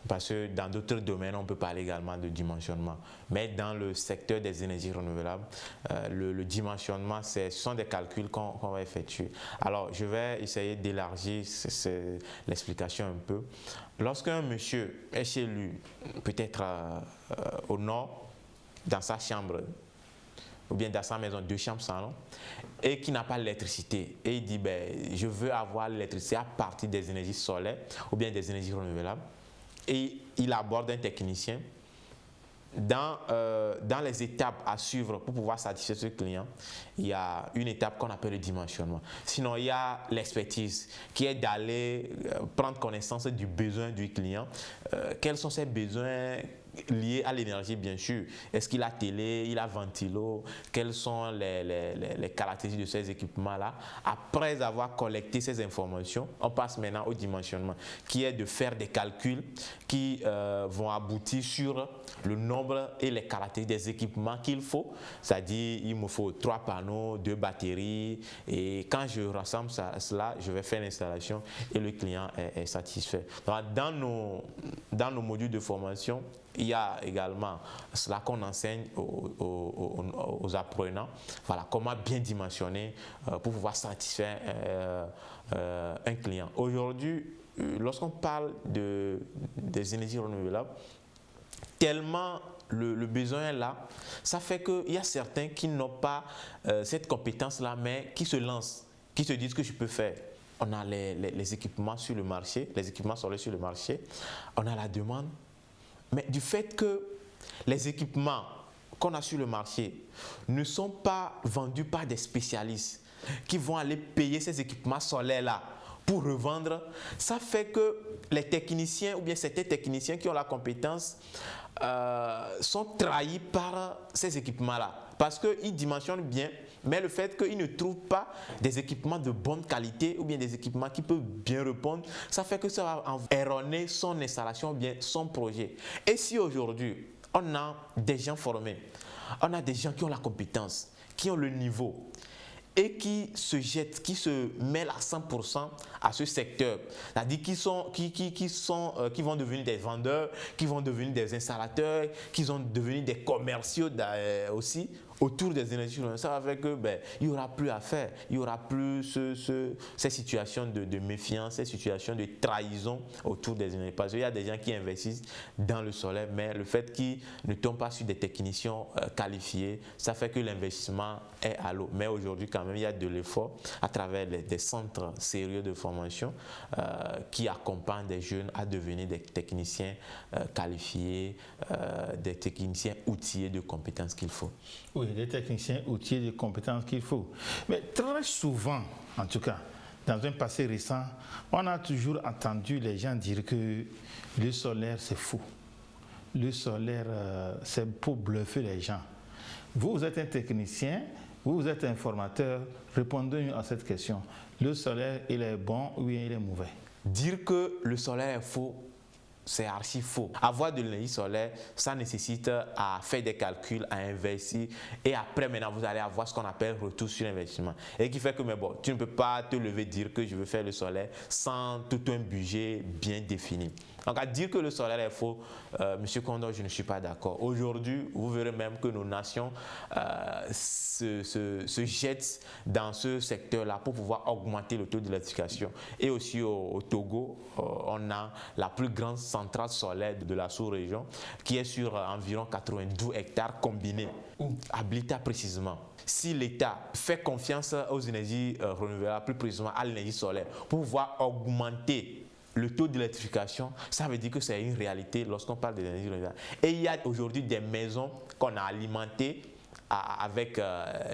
Parce que dans d'autres domaines, on peut parler également de dimensionnement. Mais dans le secteur des énergies renouvelables, le dimensionnement, ce sont des calculs qu'on va effectuer. Alors, je vais essayer d'élargir l'explication un peu. Lorsqu'un monsieur est chez lui, peut-être au nord, dans sa chambre, ou bien dans sa maison, 2 chambres salon, et qui n'a pas l'électricité, et il dit, je veux avoir l'électricité à partir des énergies solaires, ou bien des énergies renouvelables, et il aborde un technicien. Dans les étapes à suivre pour pouvoir satisfaire ce client, il y a une étape qu'on appelle le dimensionnement. Sinon, il y a l'expertise qui est d'aller prendre connaissance du besoin du client. Quels sont ses besoins liés à l'énergie, bien sûr. Est-ce qu'il a télé, il a ventilo? Quelles sont les caractéristiques de ces équipements-là? Après avoir collecté ces informations, on passe maintenant au dimensionnement, qui est de faire des calculs qui vont aboutir sur le nombre et les caractéristiques des équipements qu'il faut. C'est-à-dire, il me faut 3 panneaux, 2 batteries. Et quand je rassemble cela, je vais faire l'installation et le client est satisfait. Donc, dans nos modules de formation, il y a également cela qu'on enseigne aux apprenants. Voilà, comment bien dimensionner pour pouvoir satisfaire un client. Aujourd'hui, lorsqu'on parle des énergies renouvelables, tellement le besoin est là, ça fait qu'il y a certains qui n'ont pas cette compétence-là, mais qui se lancent, qui se disent que je peux faire. On a les équipements sur le marché, les équipements solaires sur le marché, on a la demande. Mais du fait que les équipements qu'on a sur le marché ne sont pas vendus par des spécialistes, qui vont aller payer ces équipements solaires-là pour revendre, ça fait que les techniciens ou bien certains techniciens qui ont la compétence sont trahis par ces équipements-là. Parce qu'ils dimensionnent bien, mais le fait qu'ils ne trouvent pas des équipements de bonne qualité ou bien des équipements qui peuvent bien répondre, ça fait que ça va erroner son installation ou bien son projet. Et si aujourd'hui, on a des gens formés, on a des gens qui ont la compétence, qui ont le niveau, et qui se jettent, qui se mêlent à 100% à ce secteur. C'est-à-dire qui vont devenir des vendeurs, qui vont devenir des installateurs, qui vont devenir des commerciaux aussi autour des énergies renouvelables. Ça va faire que il n'y aura plus à faire. Il n'y aura plus ces situations de méfiance, ces situations de trahison autour des énergies. Parce qu'il y a des gens qui investissent dans le solaire, mais le fait qu'ils ne tombent pas sur des techniciens qualifiés, ça fait que l'investissement est à l'eau. Mais aujourd'hui, quand même, il y a de l'effort à travers des centres sérieux de formation qui accompagnent des jeunes à devenir des techniciens qualifiés, des techniciens outillés de compétences qu'il faut. Oui, des techniciens outillés de compétences qu'il faut. Mais très souvent, en tout cas, dans un passé récent, on a toujours entendu les gens dire que le solaire, c'est faux. Le solaire, c'est pour bluffer les gens. Vous êtes un technicien, vous êtes un formateur, répondez-nous à cette question. Le solaire, il est bon ou bien il est mauvais? Dire que le solaire est faux, c'est archi faux. Avoir de l'énergie solaire, ça nécessite à faire des calculs, à investir et après maintenant vous allez avoir ce qu'on appelle retour sur investissement. Et qui fait que tu ne peux pas te lever et dire que je veux faire le solaire sans tout un budget bien défini. Donc à dire que le solaire est faux, Monsieur Condor, je ne suis pas d'accord. Aujourd'hui, vous verrez même que nos nations se jettent dans ce secteur-là pour pouvoir augmenter le taux d'électrification. Et aussi au Togo, on a la plus grande centrale solaire de la sous-région qui est sur environ 92 hectares combinés. À Blita précisément. Si l'État fait confiance aux énergies renouvelables, plus précisément à l'énergie solaire, pour pouvoir augmenter le taux d'électrification, ça veut dire que c'est une réalité lorsqu'on parle de l'énergie renouvelable. Et il y a aujourd'hui des maisons qu'on a alimentées avec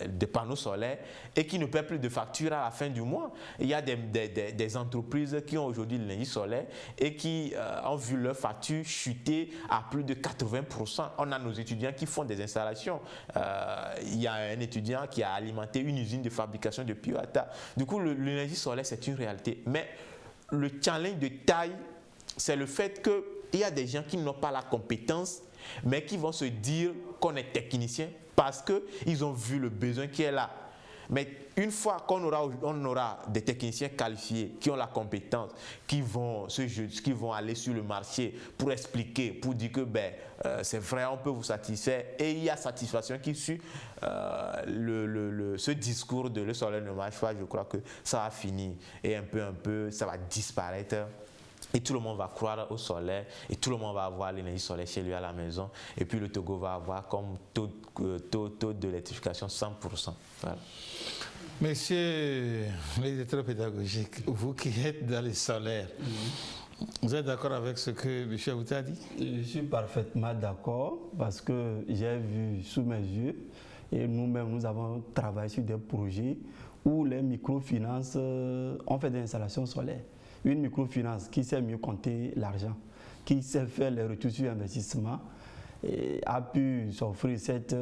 des panneaux solaires et qui ne paient plus de facture à la fin du mois. Il y a des entreprises qui ont aujourd'hui l'énergie solaire et qui ont vu leur facture chuter à plus de 80%. On a nos étudiants qui font des installations. Il y a un étudiant qui a alimenté une usine de fabrication de Piwata. Du coup, l'énergie solaire, c'est une réalité. Mais le challenge de taille, c'est le fait qu'il y a des gens qui n'ont pas la compétence, mais qui vont se dire qu'on est technicien parce qu'ils ont vu le besoin qui est là. Mais une fois qu'on aura des techniciens qualifiés qui ont la compétence, qui vont aller sur le marché pour expliquer, pour dire que c'est vrai, on peut vous satisfaire, et il y a satisfaction qui suit ce discours de le solaire ne marche pas, je crois que ça va finir et un peu ça va disparaître. Et tout le monde va croire au solaire et tout le monde va avoir l'énergie solaire chez lui à la maison. Et puis le Togo va avoir comme taux d'électrification 100%. Voilà. Monsieur l'éditeur pédagogique, vous qui êtes dans le solaire, vous êtes d'accord avec ce que M. Aouta a dit? Je suis parfaitement d'accord parce que j'ai vu sous mes yeux et nous-mêmes nous avons travaillé sur des projets où les microfinances ont fait des installations solaires. Une microfinance qui sait mieux compter l'argent, qui sait faire les retours sur investissement, et a pu s'offrir cette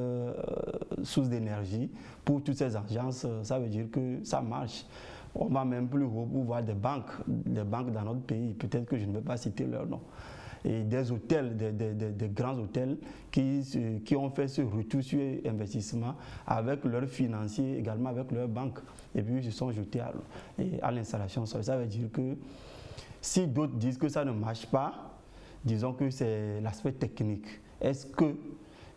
source d'énergie pour toutes ces agences. Ça veut dire que ça marche. On va même plus haut pour voir des banques dans notre pays, peut-être que je ne vais pas citer leur nom. Et des hôtels, des grands hôtels qui ont fait ce retour sur investissement avec leurs financiers, également avec leurs banques. Et puis ils se sont jetés à l'installation solaire. Ça veut dire que si d'autres disent que ça ne marche pas, disons que c'est l'aspect technique. Est-ce que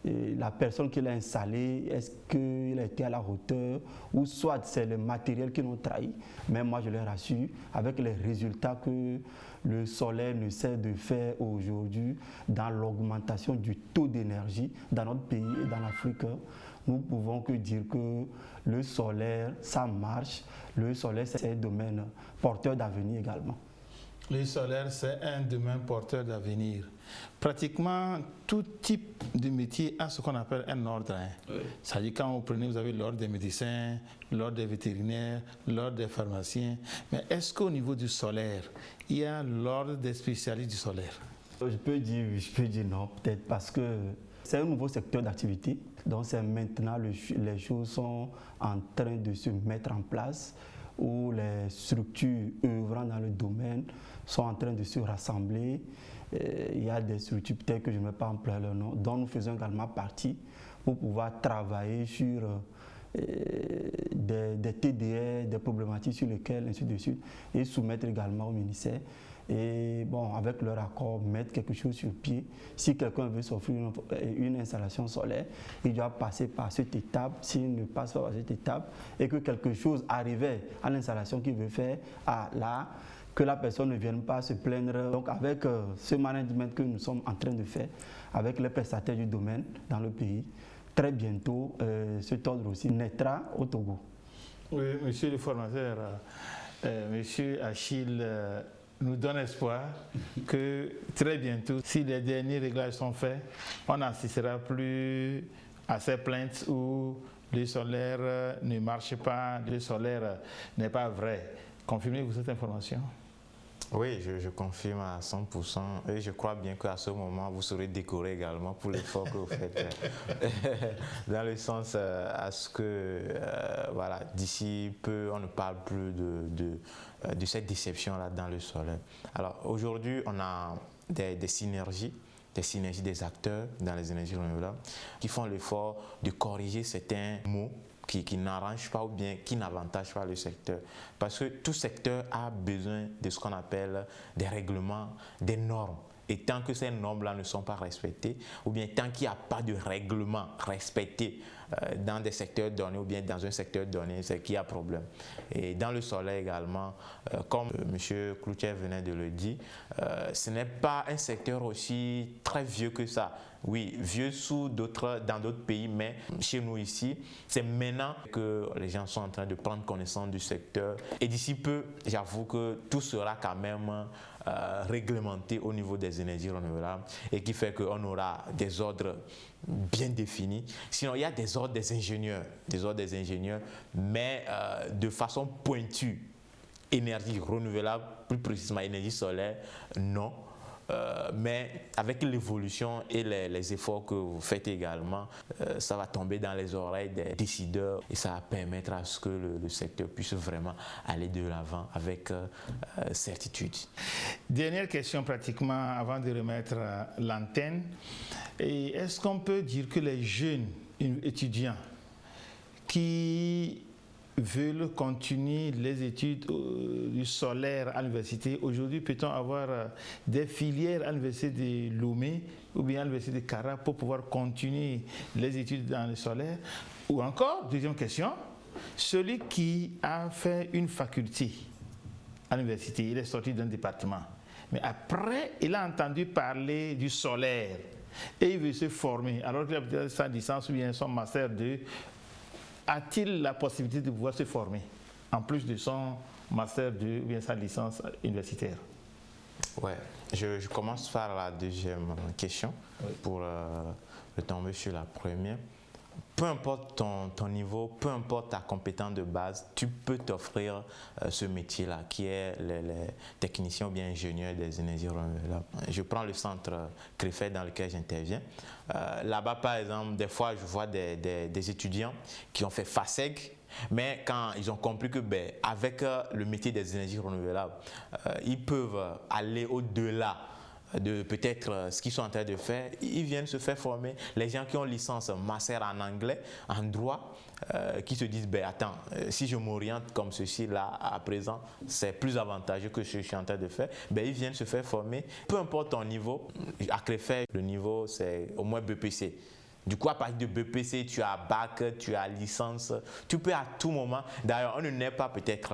la personne qui l'a installé, est-ce qu'il a été à la hauteur, ou soit c'est le matériel qui nous trahit. Mais moi je les rassure, avec les résultats que le solaire ne sait de faire aujourd'hui dans l'augmentation du taux d'énergie dans notre pays et dans l'Afrique, nous pouvons que dire que le solaire, ça marche. Le solaire, c'est un domaine porteur d'avenir également. Le solaire, c'est un domaine porteur d'avenir. Pratiquement tout type de métier a ce qu'on appelle un ordre. Oui. C'est-à-dire quand vous prenez, vous avez l'ordre des médecins, l'ordre des vétérinaires, l'ordre des pharmaciens. Mais est-ce qu'au niveau du solaire, il y a l'ordre des spécialistes du solaire? Je peux dire oui, je peux dire non, peut-être parce que c'est un nouveau secteur d'activité. Donc c'est maintenant, les choses sont en train de se mettre en place, où les structures œuvrant dans le domaine sont en train de se rassembler. Il y a des structures, peut-être que je ne vais pas employer leur nom, dont nous faisons également partie pour pouvoir travailler sur des TDR, des problématiques sur lesquelles, ainsi de suite, et soumettre également au ministère. Et bon, avec leur accord, mettre quelque chose sur pied. Si quelqu'un veut s'offrir une installation solaire, il doit passer par cette étape. S'il ne passe pas par cette étape et que quelque chose arrivait à l'installation qu'il veut faire, là, que la personne ne vienne pas se plaindre. Donc avec ce management que nous sommes en train de faire, avec les prestataires du domaine dans le pays, très bientôt, cet ordre aussi naîtra au Togo. Oui, monsieur le formateur, monsieur Achille, nous donne espoir que très bientôt, si les derniers réglages sont faits, on n'assistera plus à ces plaintes où le solaire ne marche pas, le solaire n'est pas vrai. Confirmez-vous cette information? Oui, je confirme à 100% et je crois bien qu'à ce moment, vous serez décoré également pour l'effort que vous faites dans le sens à ce que voilà, d'ici peu, on ne parle plus de cette déception-là dans le solaire. Alors aujourd'hui, on a des synergies des acteurs dans les énergies renouvelables qui font l'effort de corriger certains mots qui n'arrange pas ou bien qui n'avantage pas le secteur. Parce que tout secteur a besoin de ce qu'on appelle des règlements, des normes. Et tant que ces normes-là ne sont pas respectées, ou bien tant qu'il n'y a pas de règlement respecté dans des secteurs donnés ou bien dans un secteur donné, c'est qu'il y a problème. Et dans le solaire également, comme M. Cloutier venait de le dire, ce n'est pas un secteur aussi très vieux que ça. Oui, vieux dans d'autres pays, mais chez nous ici, c'est maintenant que les gens sont en train de prendre connaissance du secteur. Et d'ici peu, j'avoue que tout sera quand même réglementé au niveau des énergies renouvelables et qui fait qu'on aura des ordres bien définis. Sinon, il y a des ordres des ingénieurs, mais de façon pointue, énergie renouvelable, plus précisément énergie solaire, non. Mais avec l'évolution et les efforts que vous faites également, ça va tomber dans les oreilles des décideurs et ça va permettre à ce que le secteur puisse vraiment aller de l'avant avec certitude. Dernière question pratiquement avant de remettre l'antenne. Est-ce qu'on peut dire que les jeunes étudiants qui veulent continuer les études du solaire à l'université, aujourd'hui peut-on avoir des filières à l'université de Lomé ou bien à l'université de Kara pour pouvoir continuer les études dans le solaire? Ou encore, deuxième question, celui qui a fait une faculté à l'université, il est sorti d'un département, mais après il a entendu parler du solaire et il veut se former alors qu'il a peut-être sa licence ou bien son master 2, a-t-il la possibilité de pouvoir se former en plus de son master 2 ou bien sa licence universitaire? Ouais, je commence par la deuxième question pour retomber sur la première. Peu importe ton niveau, peu importe ta compétence de base, tu peux t'offrir ce métier-là qui est les techniciens ou bien ingénieurs des énergies renouvelables. Je prends le centre CREFER dans lequel j'interviens. Là-bas, par exemple, des fois, je vois des étudiants qui ont fait FASEG, mais quand ils ont compris que avec le métier des énergies renouvelables, ils peuvent aller au-delà de peut-être ce qu'ils sont en train de faire, ils viennent se faire former. Les gens qui ont licence master en anglais, en droit, qui se disent attends, si je m'oriente comme ceci là à présent, c'est plus avantageux que ce que je suis en train de faire, ils viennent se faire former. Peu importe ton niveau, à CREFER, le niveau c'est au moins BPC. Du coup, à partir de BPC, tu as bac, tu as licence. Tu peux à tout moment. D'ailleurs, on ne naît pas peut-être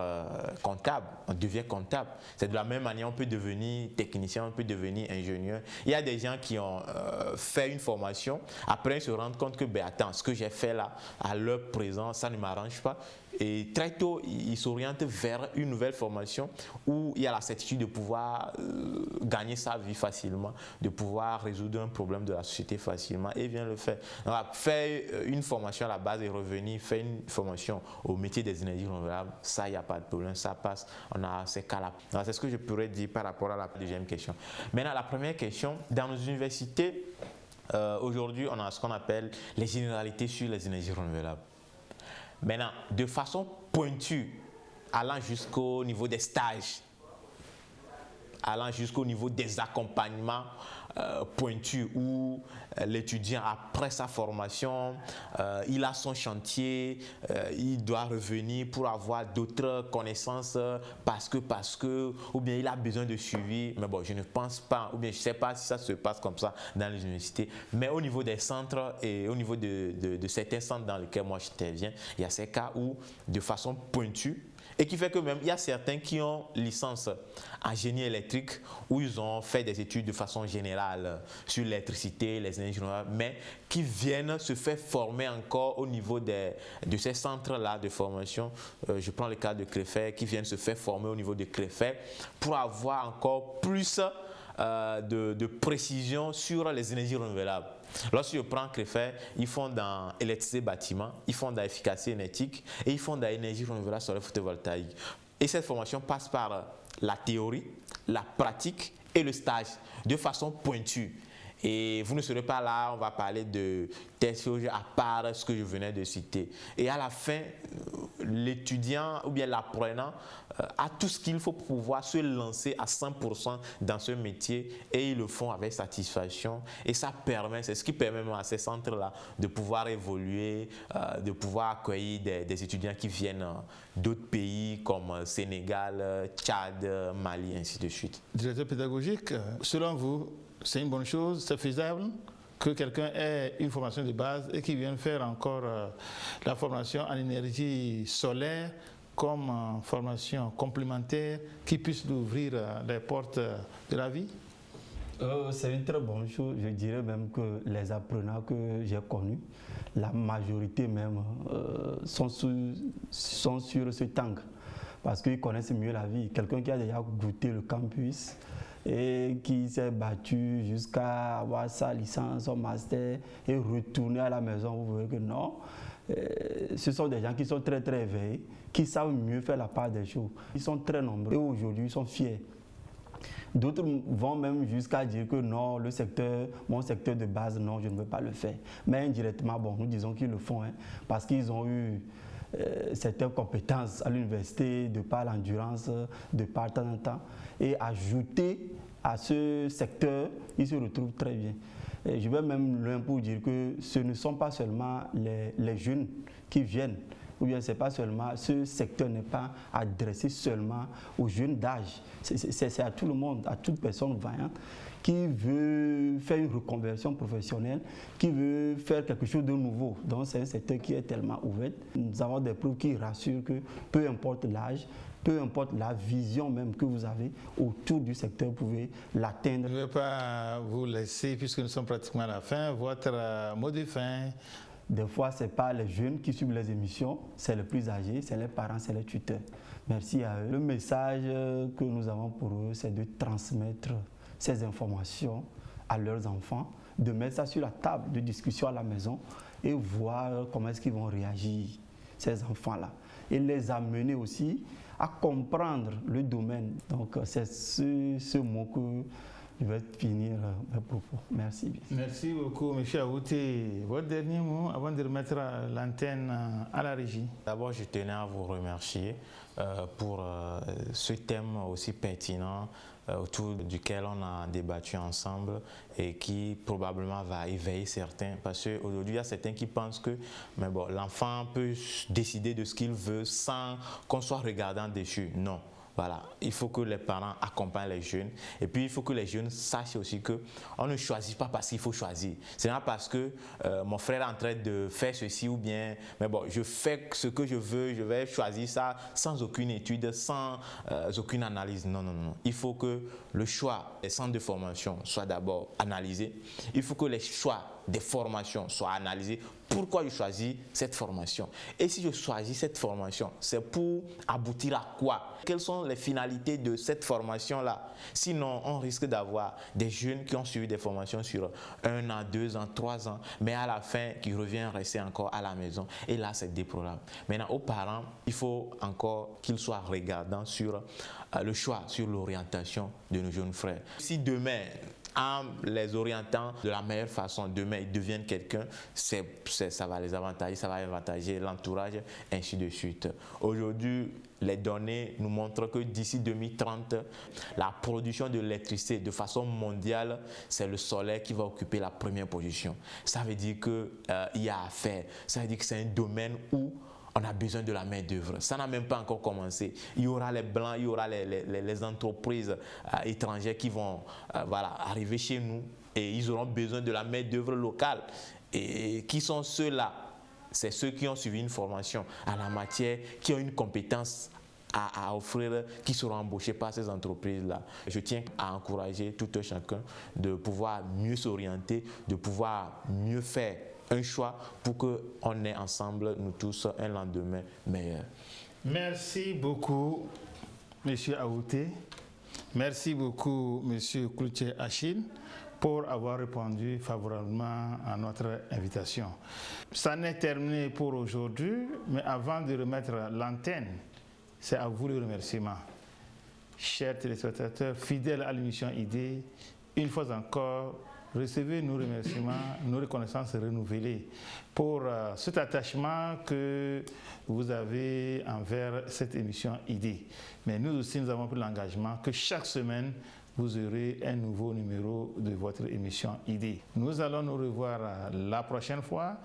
comptable, on devient comptable. C'est de la même manière, on peut devenir technicien, on peut devenir ingénieur. Il y a des gens qui ont fait une formation, après ils se rendent compte que, ben attends, ce que j'ai fait là, à l'heure présente, ça ne m'arrange pas. Et très tôt, ils s'orientent vers une nouvelle formation où il y a la certitude de pouvoir gagner sa vie facilement, de pouvoir résoudre un problème de la société facilement et vient le faire. Donc, faire une formation à la base et revenir, faire une formation au métier des énergies renouvelables, ça, il n'y a pas de problème, ça passe, on a ces cas-là. C'est ce que je pourrais dire par rapport à la deuxième question. Maintenant, la première question, dans nos universités, aujourd'hui, on a ce qu'on appelle les généralités sur les énergies renouvelables. Maintenant, de façon pointue, allant jusqu'au niveau des stages, allant jusqu'au niveau des accompagnements pointus où l'étudiant, après sa formation, il a son chantier, il doit revenir pour avoir d'autres connaissances parce que, ou bien il a besoin de suivi. Mais bon, je ne pense pas, ou bien je ne sais pas si ça se passe comme ça dans les universités. Mais au niveau des centres et au niveau de certains centres dans lesquels moi j'interviens, il y a ces cas où, de façon pointue, et qui fait que même il y a certains qui ont licence en génie électrique où ils ont fait des études de façon générale sur l'électricité, les énergies renouvelables, mais qui viennent se faire former encore au niveau de ces centres-là de formation. Je prends le cas de Créfert, qui viennent se faire former au niveau de Créfert pour avoir encore plus de précision sur les énergies renouvelables. Lorsque je prends Créfert, ils font dans électricité bâtiment, ils font dans efficacité énergétique et ils font dans énergie renouvelable sur le photovoltaïque. Et cette formation passe par la théorie, la pratique et le stage de façon pointue. Et vous ne serez pas là, on va parler de telles choses à part ce que je venais de citer. Et à la fin, l'étudiant ou bien l'apprenant a tout ce qu'il faut pour pouvoir se lancer à 100% dans ce métier et ils le font avec satisfaction. Et ça permet, c'est ce qui permet même à ces centres-là de pouvoir évoluer, de pouvoir accueillir des étudiants qui viennent d'autres pays comme Sénégal, Tchad, Mali, ainsi de suite. Directeur pédagogique, selon vous, c'est une bonne chose, c'est faisable que quelqu'un ait une formation de base et qu'il vienne faire encore la formation en énergie solaire comme formation complémentaire qui puisse lui ouvrir les portes de la vie? C'est une très bonne chose. Je dirais même que les apprenants que j'ai connus, la majorité même sont sur ce tank parce qu'ils connaissent mieux la vie. Quelqu'un qui a déjà goûté le campus et qui s'est battu jusqu'à avoir sa licence, son master et retourner à la maison, vous voyez que non. Ce sont des gens qui sont très très éveillés, qui savent mieux faire la part des choses. Ils sont très nombreux et aujourd'hui ils sont fiers. D'autres vont même jusqu'à dire que non, mon secteur de base, non, je ne veux pas le faire. Mais indirectement, bon, nous disons qu'ils le font parce qu'ils ont eu certaines compétences à l'université, de par l'endurance, de par temps en temps. Et ajouter à ce secteur, ils se retrouvent très bien. Et je vais même loin pour dire que ce ne sont pas seulement les jeunes qui viennent, ou bien c'est pas seulement, ce secteur n'est pas adressé seulement aux jeunes d'âge, c'est à tout le monde, à toute personne vaillante qui veut faire une reconversion professionnelle, qui veut faire quelque chose de nouveau. Donc c'est un secteur qui est tellement ouvert. Nous avons des preuves qui rassurent que peu importe l'âge, peu importe la vision même que vous avez autour du secteur, vous pouvez l'atteindre. Je ne vais pas vous laisser, puisque nous sommes pratiquement à la fin, votre mot de fin. Des fois, ce n'est pas les jeunes qui suivent les émissions, c'est les plus âgés, c'est les parents, c'est les tuteurs. Merci à eux. Le message que nous avons pour eux, c'est de transmettre ces informations à leurs enfants, de mettre ça sur la table de discussion à la maison et voir comment est-ce qu'ils vont réagir, ces enfants-là. Et les amener aussi à comprendre le domaine. Donc c'est ce mot que je vais finir mes propos. Merci. Merci beaucoup, M. Aouté. Votre dernier mot avant de remettre l'antenne à la régie. D'abord, je tenais à vous remercier pour ce thème aussi pertinent autour duquel on a débattu ensemble et qui probablement va éveiller certains. Parce qu'aujourd'hui, il y a certains qui pensent que mais bon, l'enfant peut décider de ce qu'il veut sans qu'on soit regardant dessus. Non. Voilà, il faut que les parents accompagnent les jeunes et puis il faut que les jeunes sachent aussi qu'on ne choisit pas parce qu'il faut choisir. C'est pas parce que mon frère est en train de faire ceci ou bien, mais bon, je fais ce que je veux, je vais choisir ça sans aucune étude, sans aucune analyse. Non, non, non. Il faut que le choix des centres de formation soit d'abord analysé. Il faut que les choix des formations soient analysés. Pourquoi je choisis cette formation? Et si je choisis cette formation, c'est pour aboutir à quoi? Quelles sont les finalités de cette formation-là? Sinon, on risque d'avoir des jeunes qui ont suivi des formations sur 1 an, 2 ans, 3 ans, mais à la fin, qui reviennent rester encore à la maison. Et là, c'est déplorable. Maintenant, aux parents, il faut encore qu'ils soient regardants sur le choix, sur l'orientation de nos jeunes frères. Si demain, en les orientant de la meilleure façon, demain ils deviennent quelqu'un, ça va les avantager, ça va avantager l'entourage, ainsi de suite. Aujourd'hui, les données nous montrent que d'ici 2030, la production de l'électricité de façon mondiale, c'est le soleil qui va occuper la première position. Ça veut dire qu'il y a à faire, ça veut dire que c'est un domaine où on a besoin de la main-d'œuvre. Ça n'a même pas encore commencé. Il y aura les Blancs, il y aura les entreprises étrangères qui vont arriver chez nous et ils auront besoin de la main-d'œuvre locale. Et qui sont ceux-là? C'est ceux qui ont suivi une formation à la matière, qui ont une compétence à offrir, qui seront embauchés par ces entreprises-là. Je tiens à encourager tout un chacun de pouvoir mieux s'orienter, de pouvoir mieux faire un choix pour qu'on ait ensemble, nous tous, un lendemain meilleur. Merci beaucoup, M. Aouté. Merci beaucoup, M. Cloutier Achille, pour avoir répondu favorablement à notre invitation. Ça n'est terminé pour aujourd'hui, mais avant de remettre l'antenne, c'est à vous le remerciement. Chers téléspectateurs, fidèles à l'émission ID, une fois encore, recevez nos remerciements, nos reconnaissances renouvelées pour cet attachement que vous avez envers cette émission ID. Mais nous aussi, nous avons pris l'engagement que chaque semaine, vous aurez un nouveau numéro de votre émission ID. Nous allons nous revoir la prochaine fois.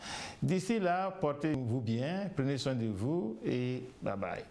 D'ici là, portez-vous bien, prenez soin de vous et bye bye.